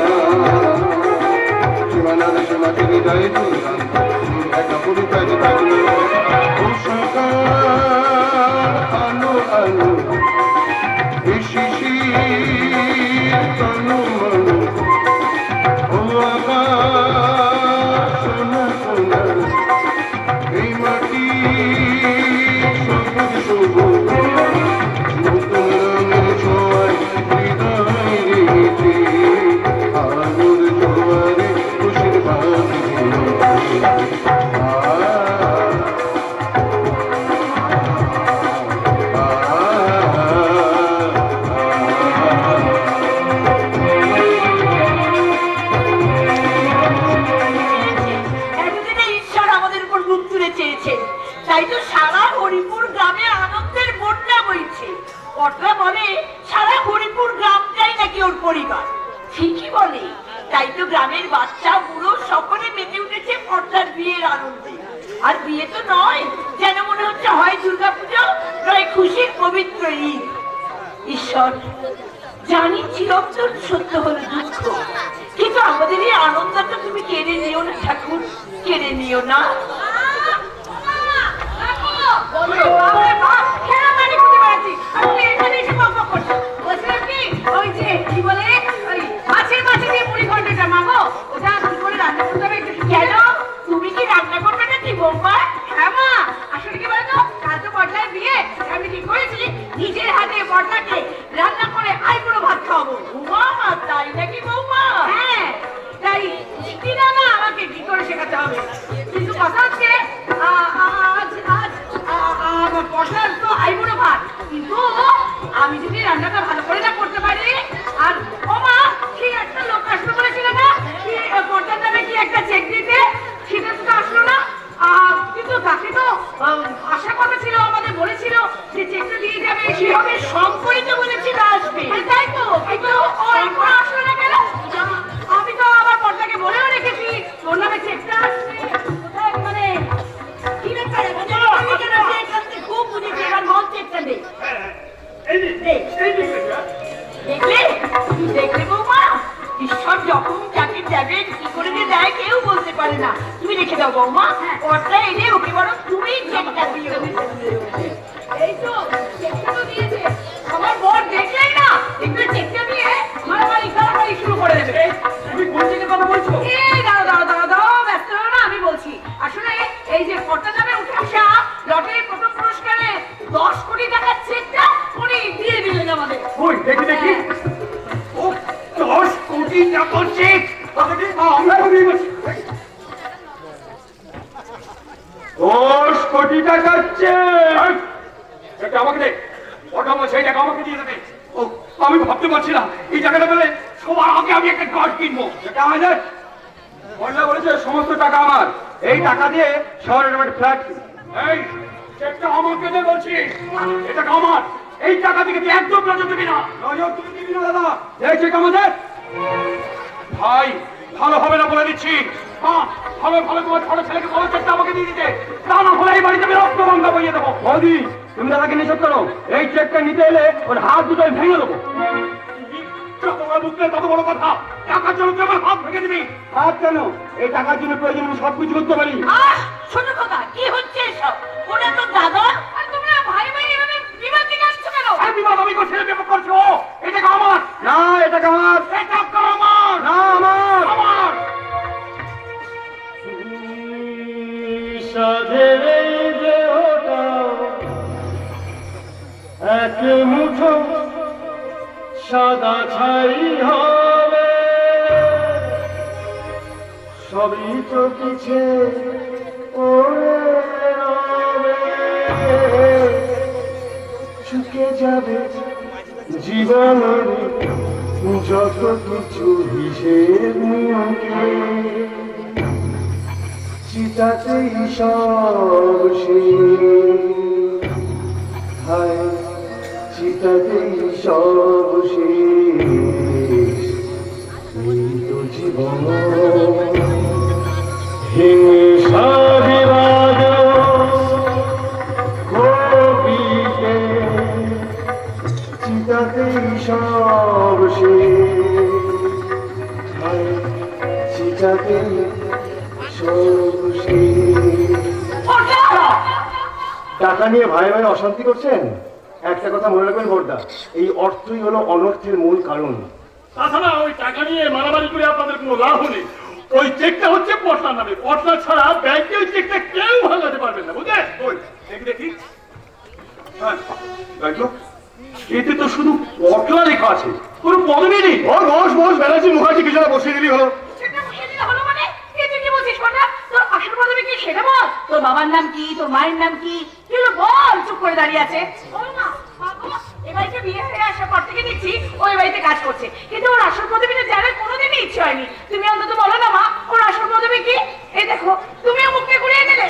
সীমানার সীমা থেকে যাই একটা পরিত্যাগ থাকে না। ও সকাল আলো আলো, এই শিশির তনু মনু। ও আকাশ সোনা সোনা, এই মাটি সবুজ সবুজ। নতুন রঙের ছোঁয়ায় হৃদয় রেঙেছে, আলোর জোয়ারে খুশির বাঁধ দিয়েছে। এতদিনে ঈশ্বর আমাদের উপর মুখ তুলে চেয়েছেন, তাই তো সারা হরিপুর গ্রামে আনন্দের বন্যা বইছে। পটলা বলে সারা হরিপুর গ্রামটাই নাকি ওর পরিবার। ঠিকই বলে, তাই তো গ্রামের বাচ্চা বুড়ো সকলে মেতে উঠেছে পটলার বিয়ের আনন্দে। আর বিয়ে তো নয়, যেন মনে হচ্ছে হয় দুর্গাপুজো নয় খুশির পবিত্র ঈদ। ঈশ্বর, জানি চিরন্তন সত্য হলো দুঃখ, কিন্তু আমাদের এই আনন্দটা তুমি কেড়ে নিও না ঠাকুর, কেড়ে নিও না। কেন, তুমি কি রান্না করবে নাকি বৌমা? হ্যাঁ মা, আসলে কি বলতো, কাল তো পটলার বিয়ে, আমি ঠিক করেছি নিজের হাতে পটলাকে রান্না করে আইবুড়ো ভাত খাওয়াবো। উমা, তাই নাকি বৌমা? হ্যাঁ, তাই শিখি না আমাকে কি করে শেখাতে হবে। কিন্তু কথা হচ্ছে আজ পটলার তো আইবুড়ো ভাত, কিন্তু আমি যদি রান্নাটা ভালো করে না করতে পারি। আর ওমা, সেই একটা লোক আসলো বলেছিল না কি পটলার নামে কি একটা চেক দিতে, সেটা তো আসলো না। কিন্তু তাকে তো আশা কথা ছিল, আমাদের বলেছিল যে চেকটা দিয়ে যাবে, সেভাবে সম্পর্কিত বলেছিল আসবে। তাই তো, কিন্তু ও এখন আসলো না কেন? আমি তো আবার পটলাকে বলেও রেখেছি তোর নামে চেকটা আসবে। কোথায় মানে কি ব্যাপার? খুব বুঝেছি, এবার মন চেকটা দে। দেখলে দেখলে বৌমা, ঈশ্বর যখন যাকে দেবেন কি করে যে দেয় কেউ বলতে পারে না। তুমি রেখে দাও বৌমা, পটলা এনে ওকে বরং তুমি চেকটা দিও। এই তো চেকটা তো দিয়েছে, আমার বর দেখলেই না একটু চেকটা দিয়ে মারামারি শুরু করে দেবে। তুমি কোন জায়গায় কথা বলছো? এই দাঁড়াও, ব্যস্ত হও না, আমি বলছি। আসলে এই যে পটলা নামে উঠে আসা লটারির প্রথম পুরস্কারে 10 কোটি টাকার চেকটা উনি দিয়ে দিলেন আমাদের। ওই দেখি দেখি। টাকার চেক। সেটা আমাকে দে, ওটা আমার সেই টাকা আমাকে দিয়ে দেবে। ও, আমি ভাবতে পারছি না এই টাকাটা পেলে সবার আগে আমি একটা গাছ কিনবো। সেটা আমাদের বললে বলেছে সমস্ত টাকা আমার, এই টাকা দিয়ে শহরের একটা ফ্ল্যাট। এই চেকটা আমাকে দে বলছি, এটা আমার। এই টাকা থেকে তুই একদম নজর দিবি না, নজর তুই দিবি না দাদা। এই চেক আমাদের। ভাই ভালো হবে না বলে দিচ্ছি। হ্যাঁ, ভালো ভালো তোমার ছোট ছেলেকে বলো চেকটা আমাকে দিয়ে দিতে, তা না হলে এই বাড়িতে আমি রক্ত গঙ্গা বইয়ে দেবো। বৌদি তুমি দাদাকে নিষেধ করো, এই চেকটা নিতে এলে ওর হাত দুটোই ভেঙে দেবো। যত বড় মুখে তত বড় কথা, টাকার জন্য তুই আমার হাত ভেঙে দিবি। হাত কেন, এই টাকার জন্য প্রয়োজন আমি সবকিছু করতে পারি। ছোট কথা কি হচ্ছে এসব? ওটা তো দাদা। আর তোমরা ভাই ভাই এভাবে বিবাদ দিকে আসছো কেন? আর বিবাদ আমি করছি না, বিবাদ করছো। এই টাকা আমার না, এই টাকা আমার, এই টাকা আমার না, আমার আমার। সাধের এই দেহটা এক মুঠো সাদা ছাই হবে, সবই তো পিছে পড়ে রবে, চুকে যাবে জীবনের যত কিছু হিসেব নিয়মকে, চিতাতেই সব শেষ, হায় চিতাতেই সব শেষ, এই তো জীবন হিংসা বিবাদ কবিতে, চিতাতেই সব শেষ, হায় চিতাতেই টাকা নিয়ে ভাই ভাই অশান্তি করছেন? একটা কথা মনে রাখবেন বড়দা, এই অর্থই হলো অনর্থের মূল কারণ। তাছাড়া ওই টাকা নিয়ে মারামারি করে আপনাদের কোনো লাভ নেই। ওই চেকটা হচ্ছে পটলার নামে, পটলা ছাড়া ব্যাংকে ওই চেকটা কেউ ভাঙাতে পারবেন না, বুঝলেন? ওই দেখি দেখি, হ্যাঁ দেখো, এতে তো শুধু পটলা লেখা আছে, কোনো পদবি নেই। ও বস বস, ব্যানার্জি মুখার্জি কিছু না, বসিয়ে দিলি হলো। সেটা বসিয়ে দিলে হলো মানে? এ তুই কি বলছিস কটা? তোর আসল পদবি কি সেটা বল। তোর বাবার নাম কি, তোর মায়ের নাম কি, কি হলো বল? চুপ করে দাঁড়িয়ে আছে। বল না বাবা, এ বাড়িতে বিয়ে হয়ে আসার পর থেকে দেখছি ওই বাড়িতে কাজ করছে, কিন্তু ওর আসল পদবিটা জানার কোনোদিনই ইচ্ছে হয়নি। তুমি অন্তত বলো না মা, ওর আসল পদবি কি? এই দেখো তুমিও মুখে ঘুরিয়ে দিলে।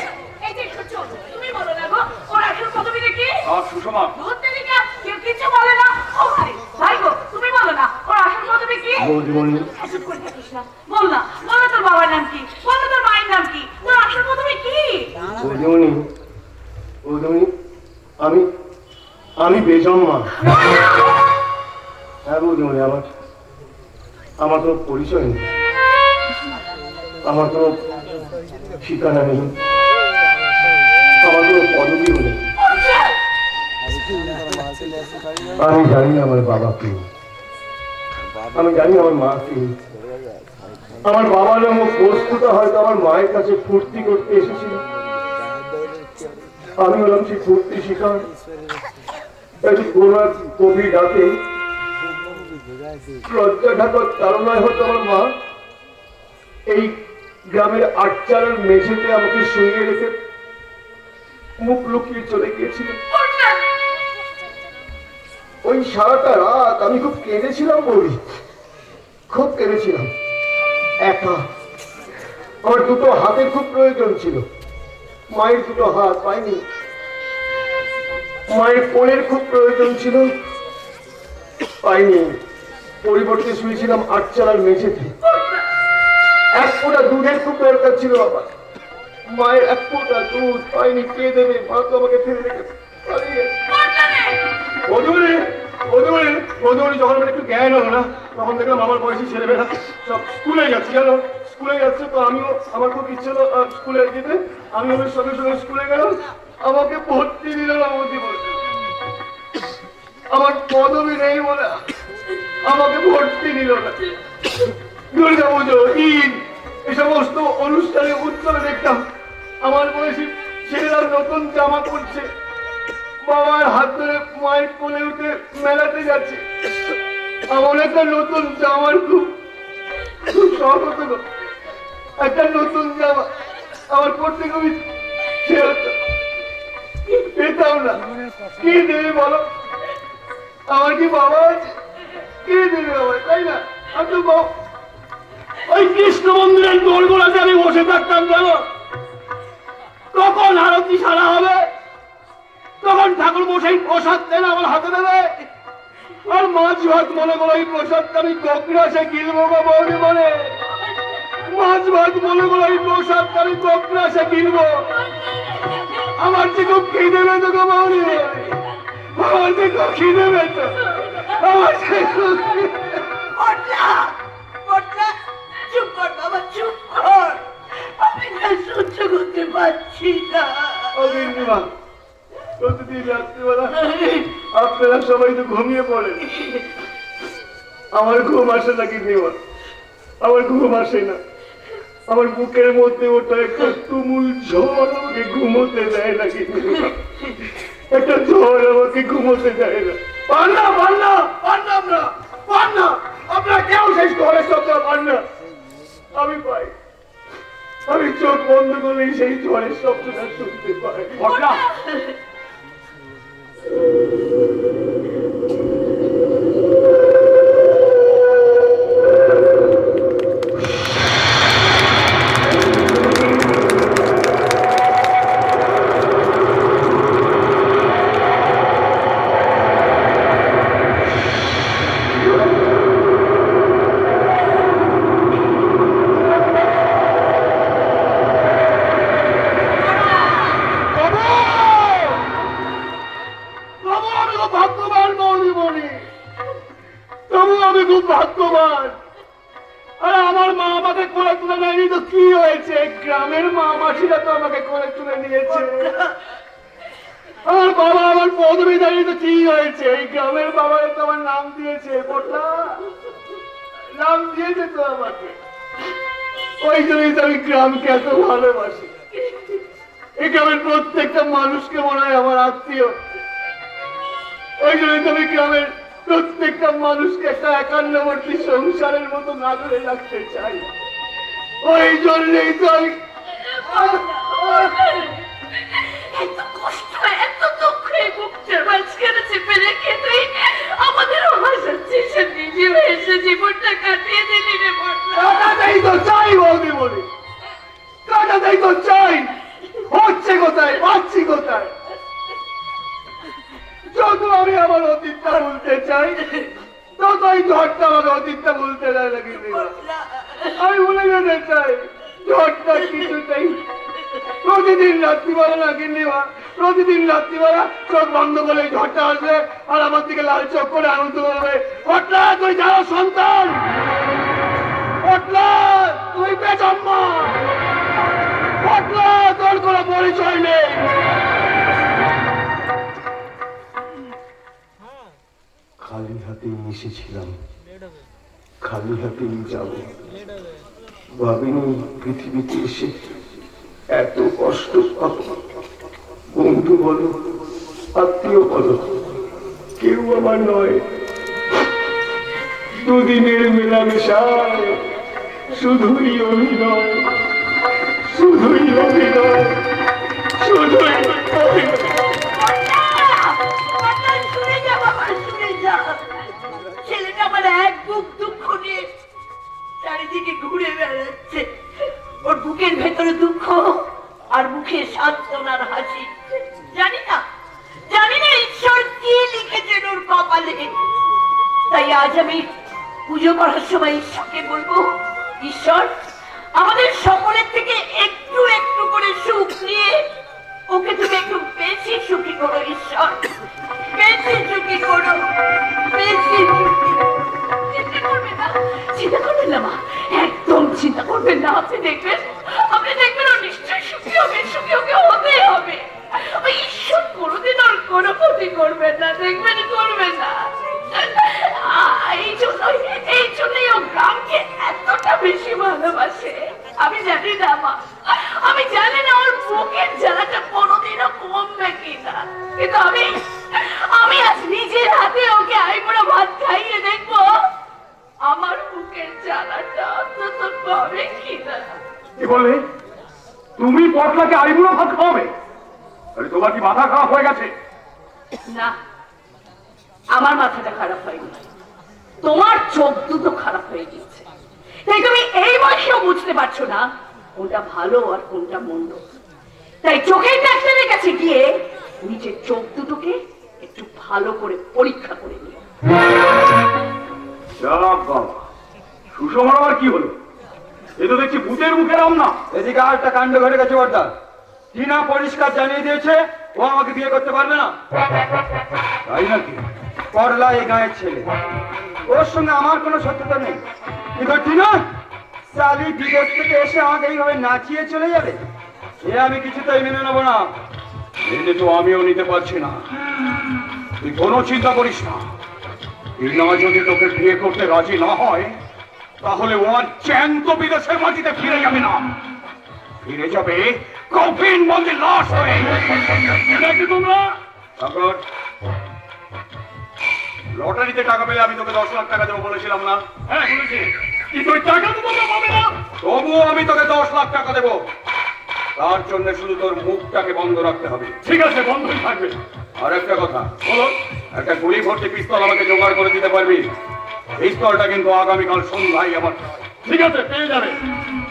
এই যে সূর্য, তুমি বলো না গো, ওর আসল পদবিটা কি? আর সুষমা, ধরতে দিকা কেউ কিছু বলে না। ও ভাই ভাই গো, তুমি বলো না, ওর আসল পদবি কি? বৌদিমণি, চুপ করে থাকিস না, বল না, বল না তোর বাবার নাম কি, বল না তোর মায়ের নাম কি, তোর আসল পদবি কি? বৌদিমণি, বৌদিমণি, আমি আমি বেজন্মা। হ্যাঁ বৌদিমণি, আমার কোনো পরিচয় নেই, আমার কোনো ঠিকানা নেই, আমার কোনো পদবিও নেই। আমি জানি না আমার বাবা কে, আমি জানি আমার মা কে। আমার বাবা নামক বস্তুটা হয়তো আমার মায়ের কাছে ফুর্তি করতে এসেছিল, আমি হলাম সেই ফুর্তি শিকার। কোন এক গভীর রাতে লজ্জা ঢাকার তারণায় হতো আমার মা এই গ্রামের আটচালার মেঝেতে আমাকে শুয়ে রেখে মুখ লুকিয়ে চলে গিয়েছিল। ওই সারাটা রাত আমি খুব কেঁদেছিলাম বৌদি, খুব কেঁদেছিলাম একা। আমার দুটো হাতের খুব প্রয়োজন ছিল, মায়ের দুটো হাত পাইনি। মায়ের কোলের খুব প্রয়োজন ছিল, পাইনি। পরিবর্তে শুয়েছিলাম আটচালার মেঝেতে। এক ফোঁটা দুধের খুব দরকার ছিল আমার, মায়ের এক ফোঁটা দুধ পাইনি। কে দেবে? মা তো আমাকে ফেলে রেখে পালিয়ে গেছে। যখন আমার একটু জ্ঞান হলো না, তখন দেখলাম আমার বয়সী ছেলেমেয়েরা সব স্কুলে যাচ্ছে, জানো, স্কুলে যাচ্ছে। তো আমিও, আমার খুব ইচ্ছে হলো স্কুলে যেতে। আমি ওদের সঙ্গে সঙ্গে স্কুলে গেলাম। আমাকে ভর্তি দিল না বলতে বলছে, আমার পদবি নেই বলে আমাকে ভর্তি দিল না। দুর্গা পুজো, ঈদ, এই সমস্ত অনুষ্ঠানে উৎসবে দেখতাম আমার বয়সী ছেলেরা নতুন জামা পরছে, বাবার হাত ধরে মায়ের কোলে উঠে মেলাতে যাচ্ছে। আমার একটা নতুন জামার খুব শখ হতো, একটা নতুন জামা আমার পড়তে খুবই ইচ্ছে হতো। পেতাম না। কি দেবে বলো? আমার কি বাবা আছে? কে দেবে আমার, তাই না? আমি তো ওই কৃষ্ণ মন্দিরের দোরগোড়াতে আমি বসে থাকতাম জানো, কখন আরতি সারা হবে, তখন ঠাকুর মশাই প্রসাদ দেন আমার হাতে দেবে, আর মাছ ভাত মনে করো এই প্রসাদটা আমি কোকড়াসে গিলবো গো বৌদি বলে, মাছ ভাত মনে করো এই প্রসাদটা আমি কোকড়াসে গিলবো। আমার যে খুব খিদে পেতো গো বৌদি, আমার যে খুব খিদে পেতো, আমার যে খুব চুপ কর বাবা, চুপ কর, আমি না সহ্য করতে পারছি না। অবিন্দুমা, প্রতিদিন রাত্রিবেলা আপনারা সবাই তো ঘুমিয়ে পড়েন, আমার ঘুম আসে না গিন্নিমা, আমার ঘুম আসে না। আমার বুকের মধ্যে ওটা একটা তুমুল ঝড় আমাকে ঘুমোতে দেয় না গিন্নিমা, একটা ঝড় আমাকে ঘুমোতে দেয় না। পারলাম না, আপনারা কেউ সেই ঝড়ের শব্দ পান না, আমি পাই। আমি চোখ বন্ধ করলেই সেই ঝড়ের শব্দটা শুনতে পাই। ঘটনা আমি খুব ভাগ্যবান। আর আমার মা আমাকে কোলে তুলে নেয়নি তো কি হয়েছে, গ্রামের মা মাসিরা তো আমাকে কোলে তুলে নিয়েছে। আমার বাবা আমার পদবি দাঁড়িয়ে তো কি হয়েছে, এই গ্রামের বাবারা তো আমার নাম দিয়েছে, পোটলা নাম দিয়েছে তো আমাকে। ওই জন্যই তো আমি গ্রামকে এত ভালোবাসি। এই গ্রামের প্রত্যেকটা মানুষকে মনে হয় আমার আত্মীয়। ওই জন্যই তো আমি গ্রামের প্রত্যেকটা মানুষকে একটা একান্নবর্তী সংসারের মতো নাগরে রাখতে চাই। ওই জন্যই তো আমি এত কষ্ট, এত দুঃখ এই বুকটার মাঝখানে চেপে রেখে তুই আমাদেরও হাসাচ্ছিস, নিজেও এসে জীবনটা কাটিয়ে দিলি রে বড়লা। কাটাতেই তো চাই বৌদি বলি, কাটাতেই তো চাই, হচ্ছে কোথায়, পাচ্ছি কোথায়? যত আমি আমার অতীতটা বলতে চাই, ততই ঝড়টা আমাকে অতীতটা বলতে দেয় না কিন্তু। আমি ভুলে যেতে চাই ঝড়টা কিছুতেই। প্রতিদিন রাত্রিবেলা না কিনলিবা, প্রতিদিন রাত্রিবেলা চোখ বন্ধ করে ঝড়টা আসবে আর আমার দিকে লাল চোখ করে আনন্দ করবে, পটলা তুই যারা সন্তান, পটলা তুই বেজম্মা, পটলা তোর কোনো পরিচয় নেই। খালি হাতেই এসেছিলাম, খালি হাতেই যাব। ভাবিনি পৃথিবীতে এসে এত কষ্ট পাবো। বন্ধু বলো, আত্মীয় বলো, কেউ আমার নয়। দুদিনের মেলামেশায় শুধুই অভিনয়, শুধুই অভিনয়, শুধুই অভিনয়। ছেলেটা আমার এক বুক দুঃখ নিয়ে চারিদিকে ঘুরে বেড়াচ্ছে, ওর বুকের ভেতরে দুঃখ আর মুখে সান্ত্বনার হাসি। জানি না ঈশ্বর কি লিখেছেন ওর কপালে। তাই আজ আমি পুজো করার সময় ঈশ্বরকে বলবো, ঈশ্বর আমাদের সকলের থেকে একটু একটু করে সুখ নিয়ে ওকে তুমি একটু বেশি সুখী করো ঈশ্বর, বেশি সুখী করো, বেশি সুখী। চিন্তা করবেন না মা, একদম চিন্তা করবেন না। আপনি দেখবেন ও নিশ্চয়ই সুখী হবে, সুখী ওকে হতেই হবে। ওই ঈশ্বর কোনোদিন ওর কোনো ক্ষতি করবেন না, দেখবেন করবেন না। এই জন্যই ও গ্রামকে এতটা বেশি ভালোবাসে। আমি জানি না মা, আমি জানি না ওর বুকের জ্বালাটা কোনোদিনও কমবে কিনা, কিন্তু আমি আজ নিজের হাতে ওকে আইবুড়ো ভাত খাইয়ে দেখবো আমার বুকের জ্বালাটা অন্তত কমে কিনা। কি বলে তুমি পটলাকে আইবুড়ো ভাত খাওয়াবে? আরে তোমার কি মাথা খারাপ হয়ে গেছে? না, আমার মাথাটা খারাপ হয়নি, তোমার চোখ দুটো খারাপ হয়ে গেছে। তাই তুমি এই বয়সেও বুঝতে পারছো না কোনটা ভালো আর কোনটা মন্দ। তাই চোখের ডাক্তারের কাছে গিয়ে নিজের চোখ দুটোকে একটু ভালো করে পরীক্ষা করে নিও। যা বাবা, সুষমার আবার কি হলো? এ তো দেখছি ভূতের মুখে রাম না। এদিকে আর একটা কাণ্ড ঘটে গেছে বর্দা। টিনা পরিষ্কার জানিয়ে দিয়েছে ও আমাকে বিয়ে করতে পারবে না। তাই নাকি? করলা এই গাঁয়ের ছেলে, ওর সঙ্গে আমার কোনো সত্যতা নেই। কিন্তু টিনা সালি বিদেশ থেকে এসে আমাকে এইভাবে নাচিয়ে চলে যাবে, এ আমি কিছুতেই মেনে নেবো না। মেনে তো আমিও নিতে পারছি না। তুই কোনো চিন্তা করিস না, টিনা যদি তোকে বিয়ে করতে রাজি না হয় তাহলে ও আর জ্যান্ত বিদেশের মাটিতে ফিরে যাবে না, ফিরে যাবে কফিন বন্দি লাশ হয়ে। নাকি তোমরা সাগর, লটারিতে টাকা পেলে আমি তোকে 10 লাখ টাকা দেবো বলেছিলাম না? হ্যাঁ বলেছি, কিন্তু ওই টাকা তো তোমরা পাবে না। তবুও আমি তোকে 10 লাখ টাকা দেবো, তার জন্য শুধু তোর মুখটাকে বন্ধ রাখতে হবে। ঠিক আছে, বন্ধই থাকবে। আর একটা কথা, বলো, একটা গুলি ভর্তি পিস্তল আমাকে জোগাড় করে দিতে পারবি? পিস্তলটা কিন্তু আগামীকাল সন্ধ্যায় আমার। ঠিক আছে, পেয়ে যাবে।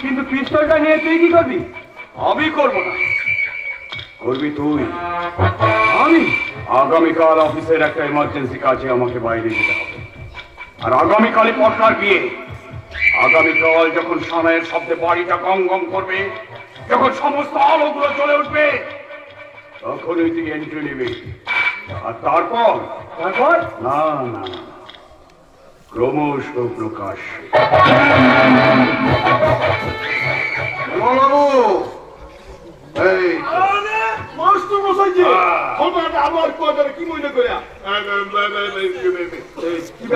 কিন্তু পিস্তলটা নিয়ে তুই কি করবি? আমি করবো না, করবি তুই। আমি? আগামীকাল অফিসের একটা এমার্জেন্সি কাজে আমাকে বাইরে যেতে হবে, আর আগামীকালই পটনার বিয়ে। আগামীকাল যখন সময়ের শব্দে বাড়িটা গম গম করবে, যখন সমস্ত আলোগুলো চলে উঠবে, তখনই তুই এন্ট্রি নিবি। আর তারপর না না, ক্রমশ প্রকাশ। বাবু, এই মাস্টার মশাই যে খবরটা আবার কয়টা কি মনে করে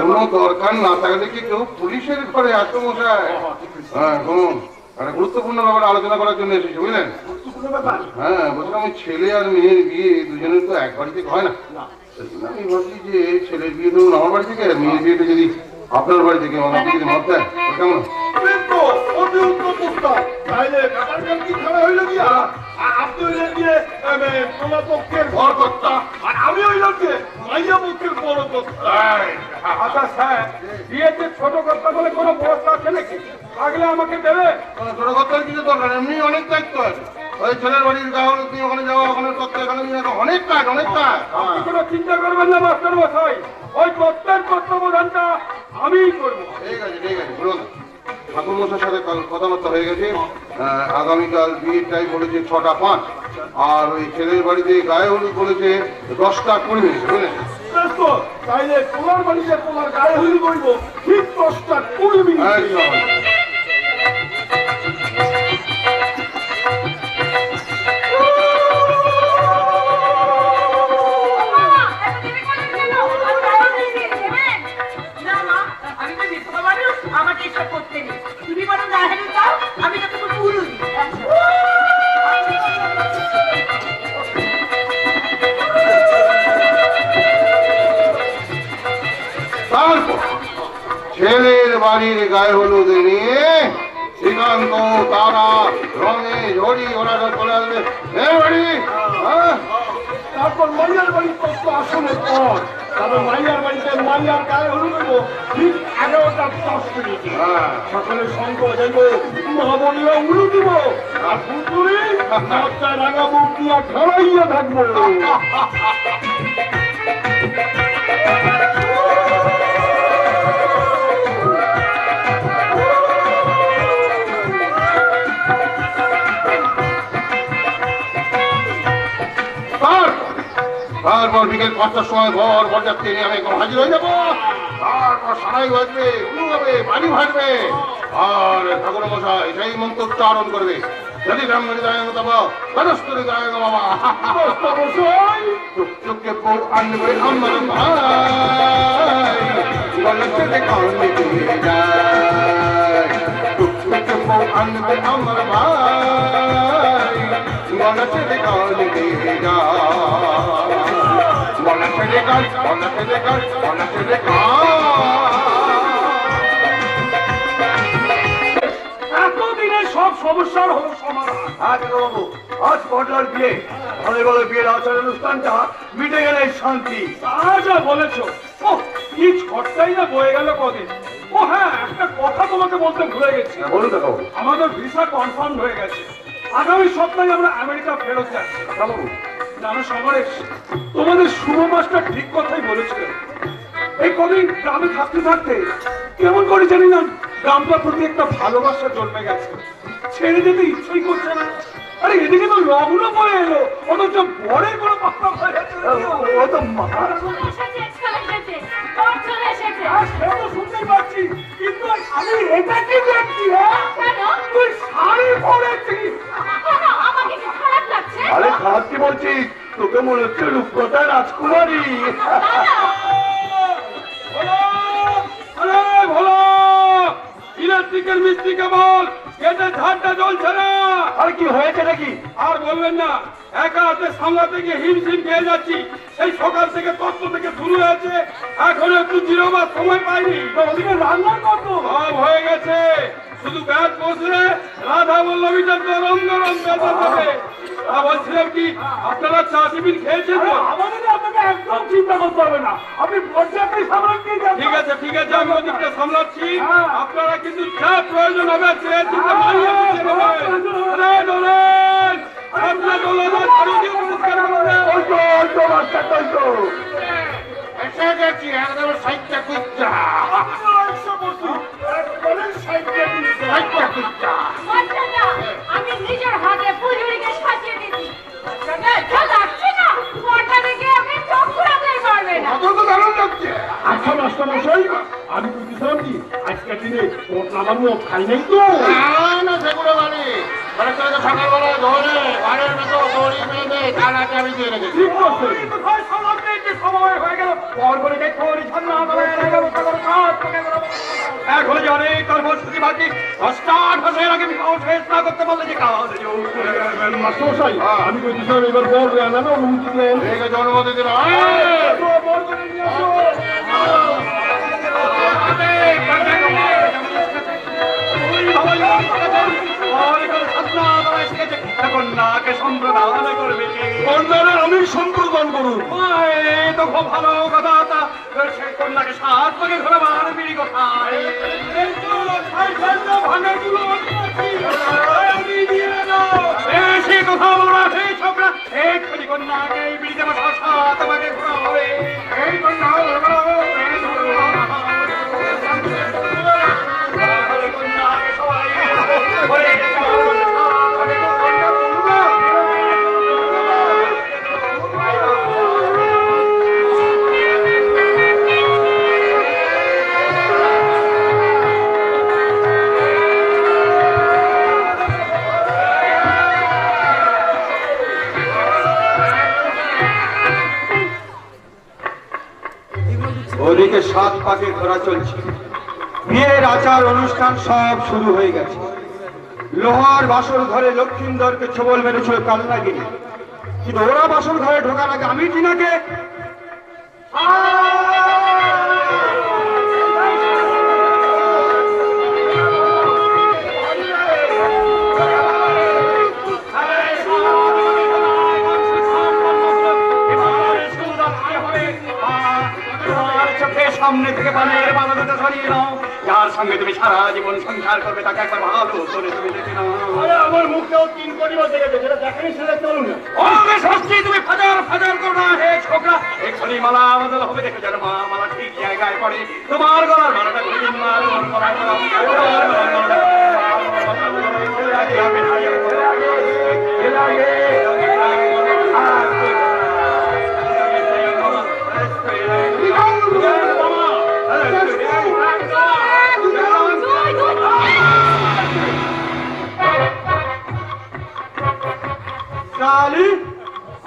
কোনো দরকার না থাকলে কি কেউ পুলিশের ঘরে আসতো মশাই? হ্যাঁ, শুনুন, একটা গুরুত্বপূর্ণ ব্যাপারে আলোচনা করার জন্য এসেছি, বুঝলেন? হ্যাঁ, বলছিলাম ওই ছেলে আর মেয়ের বিয়ে দুজনের তো এক বাড়ি থেকে হয় না। আমি ভাবছি যে ছেলের বিয়ে ধরুন আমার বাড়ি থেকে, মেয়ের বিয়েটা যদি আপনার বাড়ি থেকে, মানে আপনি যদি মত দেন, তো কেমন? অতি উত্তম প্রস্তাব। তাইলে ব্যাপারটা কি খেলা হইল গিয়া? আপনি হইলেন গিয়ে পোলা পক্ষের ঘর কর্তা, আর আমি হইলাম যে মাইয়া পক্ষের বড় কর্তা। আচ্ছা স্যার, বিয়েতে ছোট কর্তা বলে কোনো ব্যবস্থা আছে নাকি? থাকলে আমাকে দেবে। ছোট কথার কিছু দরকার নেই, এমনি অনেক দায়িত্ব আছে। ওই ছেলের বাড়ির গাঁও তুমি ওখানে যাওয়া, ওখানে তত্ত্ব, এখানে নিয়ে যাওয়া, অনেক কাজ, অনেক কাজ। আপনি কোনো চিন্তা করবেন না মাস্টার মশাই, ওই প্রত্যেক তত্ত্বাবধানটা আমিই করবো। ঠিক আছে, ঠিক আছে, বলুন। ঠাকুর মশার সাথে কথাবার্তা হয়ে গেছে। আগামীকাল বিয়ের টাইম বলেছে 6টা 5, আর ওই ছেলের বাড়িতে গায়ে হলুদ বলেছে 10টা 20 মিনিট, বুঝলেন? তাইলে পোলার বাড়িতে পোলার গায়ে হইল বইব ঠিক 10টা 20 মিনিট। একদম। না মা, আমি তো বিধবা মানুষ, আমাকে এসব করতে নেই। তুমি বরং গায়ে দাও, আমি যতক্ষণ পুরো দিই। তারপর ছেলের বাড়ির গায়ে হলুদ নিয়ে শ্রীকান্ত, তারা, রঙে ঝড়ি ওরা সব চলে আসবে এ বাড়ি। হ্যাঁ, তারপর মাইয়ার বাড়ির প্রশ্ন আসনের পর, তারপর মাইয়ার বাড়িতে মাইয়ার গায়ে হলুদ হইব ঠিক 11টা 10 মিনিট। হ্যাঁ। সকলের সঙ্গ যাইব, মা বোনেরা উলু দিব, আর পুতুরি লজ্জায় রাঙা মুখ দিয়া খাড়াইয়া থাকবো। তারপর বিকেল 5টার সময় ঘর বরযাত্রী নিয়ে আমি একদম হাজির হয়ে যাবো। তারপর সারাই বাজবে, উলু হবে, বাড়ি ভাসবে, আর ঠাকুর মশাই সেই মন্ত্রোচ্চারণ করবে, যদি ব্রাহ্মণী দায় বাবা, গণস্তরী দায় বাবা। চুপচুপকে বউ আনবে আমার ভাই, গণেশে দেখানে দিয়ে যায়। চুপচুপকে বউ আনবে আমার ভাই, গণেশে দেখানে দিয়ে যায়। গণেশে দেখান, গণেশে দেখান, গণেশে দেখান। এতদিন কদিনের সব সমস্যার হলো সমাধান। হ্যাঁ বাবু, আজ পটলার বিয়ে, বলে বলে বিয়ের আচার অনুষ্ঠানটা মিটে গেলে শান্তি। তা যা বলেছো, ও কি ঝড়টাই না বয়ে গেল কদিন। ও হ্যাঁ, একটা কথা তোমাকে বলতে ভুলে গেছি। বলুন দেখো আমাদের ভিসা কনফার্ম হয়ে গেছে, আগামী সপ্তাহে আমরা আমেরিকা ফেরত যাচ্ছি। বাবু, জানো সমরেশ, তোমাদের শুভ মাস্টার ঠিক কথাই বলেছিল। এই কদিন গ্রামে থাকতে থাকতে কেমন করে জানি না গ্রামটার প্রতি একটা ভালোবাসা জন্মে গেছে, ছেড়ে যেতে ইচ্ছাই করছে না। আরে এদিকে তো লগ্ন পড়ে এলো, অথচ বরের কোনো পাত্তা পাওয়া যাচ্ছে না। ও তো মা এসেছে, চলে এসেছে, তোর চলে এসেছে। আর সে তো শুনতেই পাচ্ছি, কিন্তু আমি এটা কি দেখছি, হ্যাঁ? কেন? তুই শাড়ি পরেছিস। কেন? আমাকে কি খারাপ লাগছে? আরে খারাপ কি বলছিস? তোকে মনে হচ্ছে রূপকথা রাজকুমারী। ইলেকট্রিকের মিস্ত্রিকে বল, গেটের ধারটা জ্বলছে না। আর কি হয়েছে নাকি? আর বলবেন না, একা হাতে সামলাতে গিয়ে হিমশিম খেয়ে যাচ্ছি। সেই সকাল থেকে তত্ত্ব থেকে শুরু হয়েছে, এখনো একটু জিরোবার সময় পাইনি। তো ওদিকে রান্না কত সব হয়ে গেছে, শুধু ব্যাট বসলে রাধা বল্লভীটা তো রঙ্গরং বেজে যাবে। তা বলছিলাম কি, আপনারা চা টিফিন খেয়েছেন তো? আমাদের আপনাকে একদম চিন্তা করতে হবে না, আপনি পর্যাপ্তই সামনে দিয়ে যান। ঠিক আছে ঠিক আছে, আমি ওদিকটা সামলাচ্ছি। আপনারা কিন্তু যা প্রয়োজন হবে চেয়ে চিন্তা মানিয়ে দিতে হবে। আরে ডোলেন, সামনে ডোলেন, আর ঝাড়ু দিয়ে পরিষ্কার করে দেন। ওই তো মাস্টার, ওই তো। এসে গেছি একদম সাইডটা কুচ্চা। সাইডটা কুচ্চা। মাস্টারদা, আমি নিজের হাতে ফুলঝুরিকে সাজিয়ে দিচ্ছি। মাস্টারদা, যা লাগছে না, পর্দা দেখে আপনি চোখ ঘোরাতেই পারবেন না। কত তো দারুণ লাগছে। আচ্ছা মাস্টার মশাই, আমি বুঝছিলাম কি আজকের দিনে কোট নামানো খাই নাই তো। না সেগুলো মানে অনেক সময় তো সকালবেলা ধরে ঘরের ভেতর দড়ি বেঁধে তালা চাবি দিয়ে রেখেছি। ঠিক করছেন। কোথায় সামলাতে যে সময় হয়ে গেল, পর করে দেখো ঝর্ণা তবে ব্যবস্থা করো, সব তোকে করো। এখনো যে অনেক কর্মসূচি বাকি, 10টা ঘন্টার আগে বিবাহ শেষ না করতে পারলে যে কাজ মাস্টার মশাই, আমি বুঝছিলাম এবার বর নামে অনুমতি দেন। ঠিক আছে অনুমতি দিলাম। বর করে নিয়ে আসো। কন্যাকে সম্প্রদান করবে কে? কন্যারা আমি সম্প্রদান করুন। এই তো খুব ভালো কথা, তা সে কন্যাকে সাত ভাগে ঘোরাবার বিড়ি কোথায়? এই তো সাইকেলটা ভাঙাগুলো আমি দিয়ে দাও। বেশি কথা বলো না, সেই ছোকরা এক্ষুনি কন্যাকে এই বিড়িতে বসা সাত ভাগে ঘোরা হবে। এই কন্যা কন্যাকে সবাই বলে ওদিকে 7 পাকে ঘোরা চলছে, বিয়ের আচার অনুষ্ঠান সব শুরু হয়ে গেছে। লোহার বাসর ঘরে লক্ষ্মীন্দরকে ছবল মেরেছিল কালনাগিনী, কিন্তু ওরা বাসর ঘরে ঢোকার আগে আমি টিনাকে সামনে থেকে পানের বাধা দুটো সরিয়ে নাও। যার সঙ্গে তুমি সারা জীবন সংসার করবে তাকে একবার ভালো করে তুমি দেখে নাও। আমার মুখেও 3 কোটি বছর গেছে, যেটা দেখেনি সেটা চলুন না। ওকে ষষ্ঠী, তুমি ফাজার ফাজার করো না হে ছোকরা। এক্ষুনি মালা বদল হবে, দেখে যেন মালা ঠিক জায়গায় পড়ে। তোমার গলার মালাটা ঘুরিয়ে মার ওর গলায় পড়াও। তোমার গলার মালাটা কালি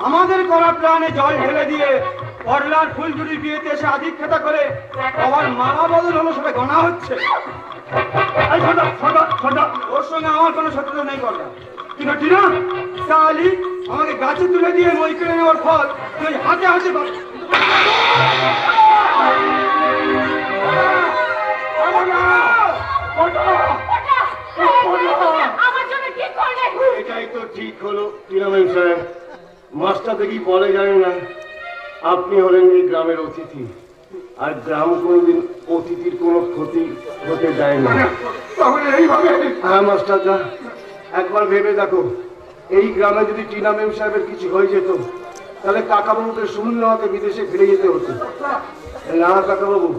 আমাদের করা প্রাণে জল ঢেলে দিয়ে পরলার ফুলঝুরি বিয়েতে এসে আধিক্ষেতা করে আবার মালা বদল হলো, সেটা গণা হচ্ছে। এই ছোটা ছোটা ছোটা, ওর সঙ্গে আমার কোনো শত্রুতা নেই করলাম, কিন্তু টিনা কালি আমাকে গাছে তুলে দিয়ে মই কেড়ে নেওয়ার ফল তুই হাতে হাতে ওটা, ওটা, ঠিক হলো টিনামেন সাহেব, মাস্টার দেখি বলে জানেন না আপনি হলেন এই গ্রামের অতিথি, আর গ্রাম কোনোদিন অতিথির কোনো ক্ষতি হতে দেয় না। তাহলে এইভাবে হ্যাঁ মাস্টারদা, একবার ভেবে দেখো, এই গ্রামে যদি টিনা মেম সাহেবের কিছু হয়ে যেত তাহলে কাকাবাবুকে শূন্য হাতে বিদেশে ফিরে যেতে হতো। না কাকাবাবু,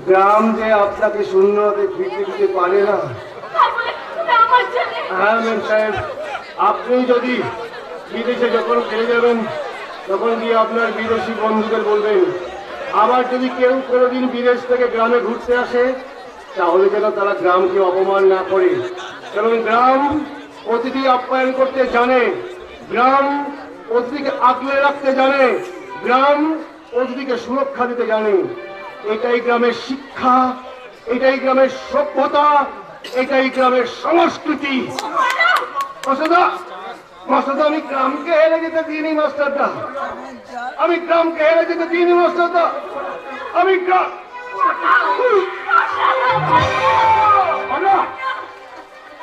গ্রাম যে আপনাকে শূন্য হাতে ফিরতে দিতে পারে না। তারপরে আমার জন্য হ্যাঁ মেম সাহেব, আপনি যদি বিদেশে যখন ফিরে যাবেন তখন গিয়ে আপনার বিদেশি বন্ধুদের বলবেন, আবার যদি কেউ কোনোদিন বিদেশ থেকে গ্রামে ঘুরতে আসে তাহলে যেন তারা গ্রামকে অপমান না করে, কারণ গ্রাম অতিথি আপ্যায়ন করতে জানে, গ্রাম অতিথিকে আগলে রাখতে জানে, গ্রাম অতিথিকে সুরক্ষা দিতে জানে। এটাই গ্রামের শিক্ষা, এটাই গ্রামের সভ্যতা, এটাই গ্রামের সংস্কৃতি। মাস্টারদা, মাস্টারদা, আমি গ্রামকে হেরে যেতে দিইনি মাস্টারদা, আমি গ্রামকে হেরে যেতে দিইনি মাস্টারদা, আমি গ্রাম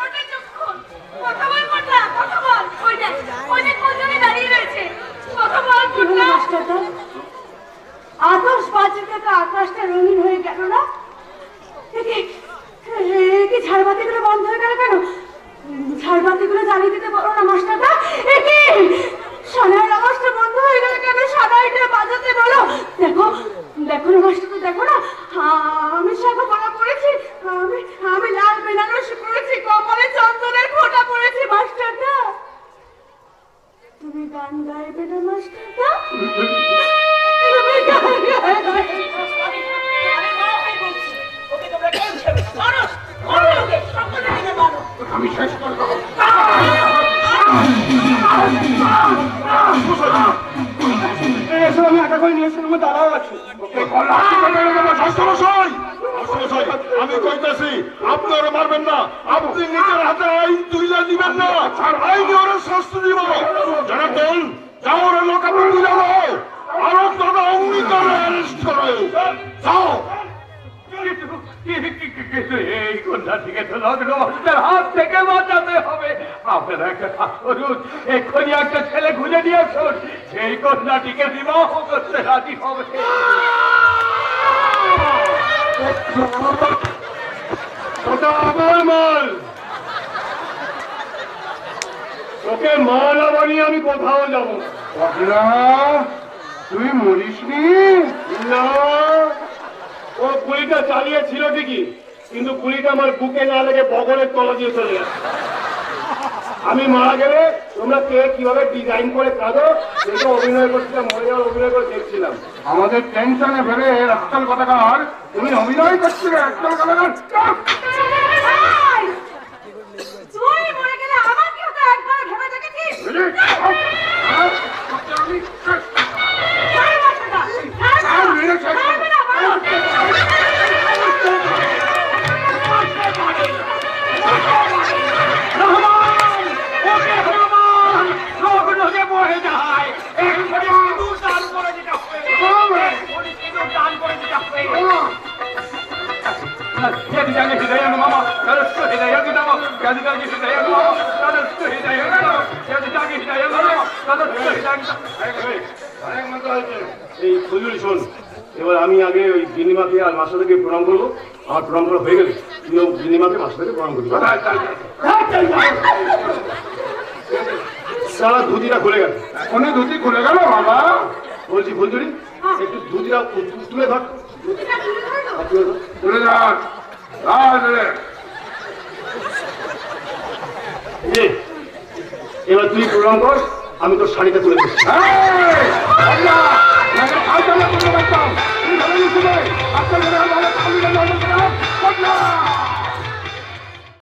ওটা চুপ কর। কথা বল মোটলা, কথা বল। ওই দেখ কোনজনে দাঁড়িয়ে রয়েছে। কথা বল মোটলা। আকাশ বাজতে তো আকাশটা রঙিন হয়ে গেল না? কি ঝাড়বাতিগুলো বন্ধ হয়ে গেল কেন? ঝাড়বাতিগুলো জ্বালিয়ে দিতে বলো না মাস্টারদা। কি সানাইয়ের আওয়াজটা বন্ধ হয়ে গেল কেন? সানাইটা বাজাতে বলো। দেখো দেখো না মাস্টারদা, দেখো না, আমি শাখা পড়া পড়েছি, আমি লাল বেনারসি পড়েছি, কপালে চন্দনের ফোঁটা পড়েছি মাস্টারদা। তুমি গান গাইবে না মাস্টারদা? তুমি গান গাইবে? আমি শেষ করে দেবো। আমি একা করে নিয়ে এসে আমার দাঁড়াও আছে। আমি কইতেছি আপনারা মারবেন না, আপনি নিজের হাতে আইন তুইলা দিবেন না, আইন ওরা শাস্তি দিব। জনার্দন, যাও ওরা লোক আপনি তুইলা দাও, আরো দাদা অঙ্গীকারে অ্যারেস্ট করে যাও। এই কন্যাটিকে তো লগ্ন মাস্টার হাত থেকে বাঁচাতে হবে। আপনারা একটা কাজ করুন, এক্ষুনি একটা ছেলে খুঁজে নিয়ে আসুন, সেই কন্যাটিকে বিবাহ করতে রাজি হবে। ওটা আমার মাল, তোকে মাল বানিয়ে আমি কোথাও যাব না। তুই মরিসনি? না, ও গুলিটা চালিয়েছিল ঠিকই, কিন্তু গুলিটা আমার বুকে না লেগে বগলের তলা দিয়ে চলে গেছে। আমি মারা গেলে তোমরা কে কিভাবে ডিজাইন করে কাঁদো সেটা অভিনয় করছিলাম, মরে যাওয়ার অভিনয় করে দেখছিলাম। আমাদের টেনশনে ফেলে আজকাল কথাকার তুমি অভিনয় করছিলে। আজকাল কথাকার তুই মরে গেলে আমার কি হতো একবার ভেবে দেখেছিস? ছাড় মাস্টারদা, ছাড়বে না, বলো। লগ্নকে বহে যায়, এক্ষুনি সিঁদুর দান করে দিতে হবে। এক্ষুনি সিঁদুর দান করে দিতে হবে। يدي هدايا ماما درست هدايا ماما يدي هدايا ماما درست هدايا ماما يدي هدايا ماما درست هدايا এই ফজলি শোন, এবার আমি আগে ওই গিনিমাকে আর মাস্টারকে প্রণাম করবো, আমার প্রণাম করা হয়ে গেলে তুইও গিনিমাকে মাস্টারকে প্রণাম করবি। সারা ধুতিটা খুলে গেল। এখনই ধুতি খুলে গেল বাবা? বলছি ফুলঝুরি, একটু ধুতিটা তুলে ধর, তুলে ধর। তুলে যান। এবার তুই প্রণাম কর, আমি তোর শাড়িটা তুলে দিচ্ছি। আপনার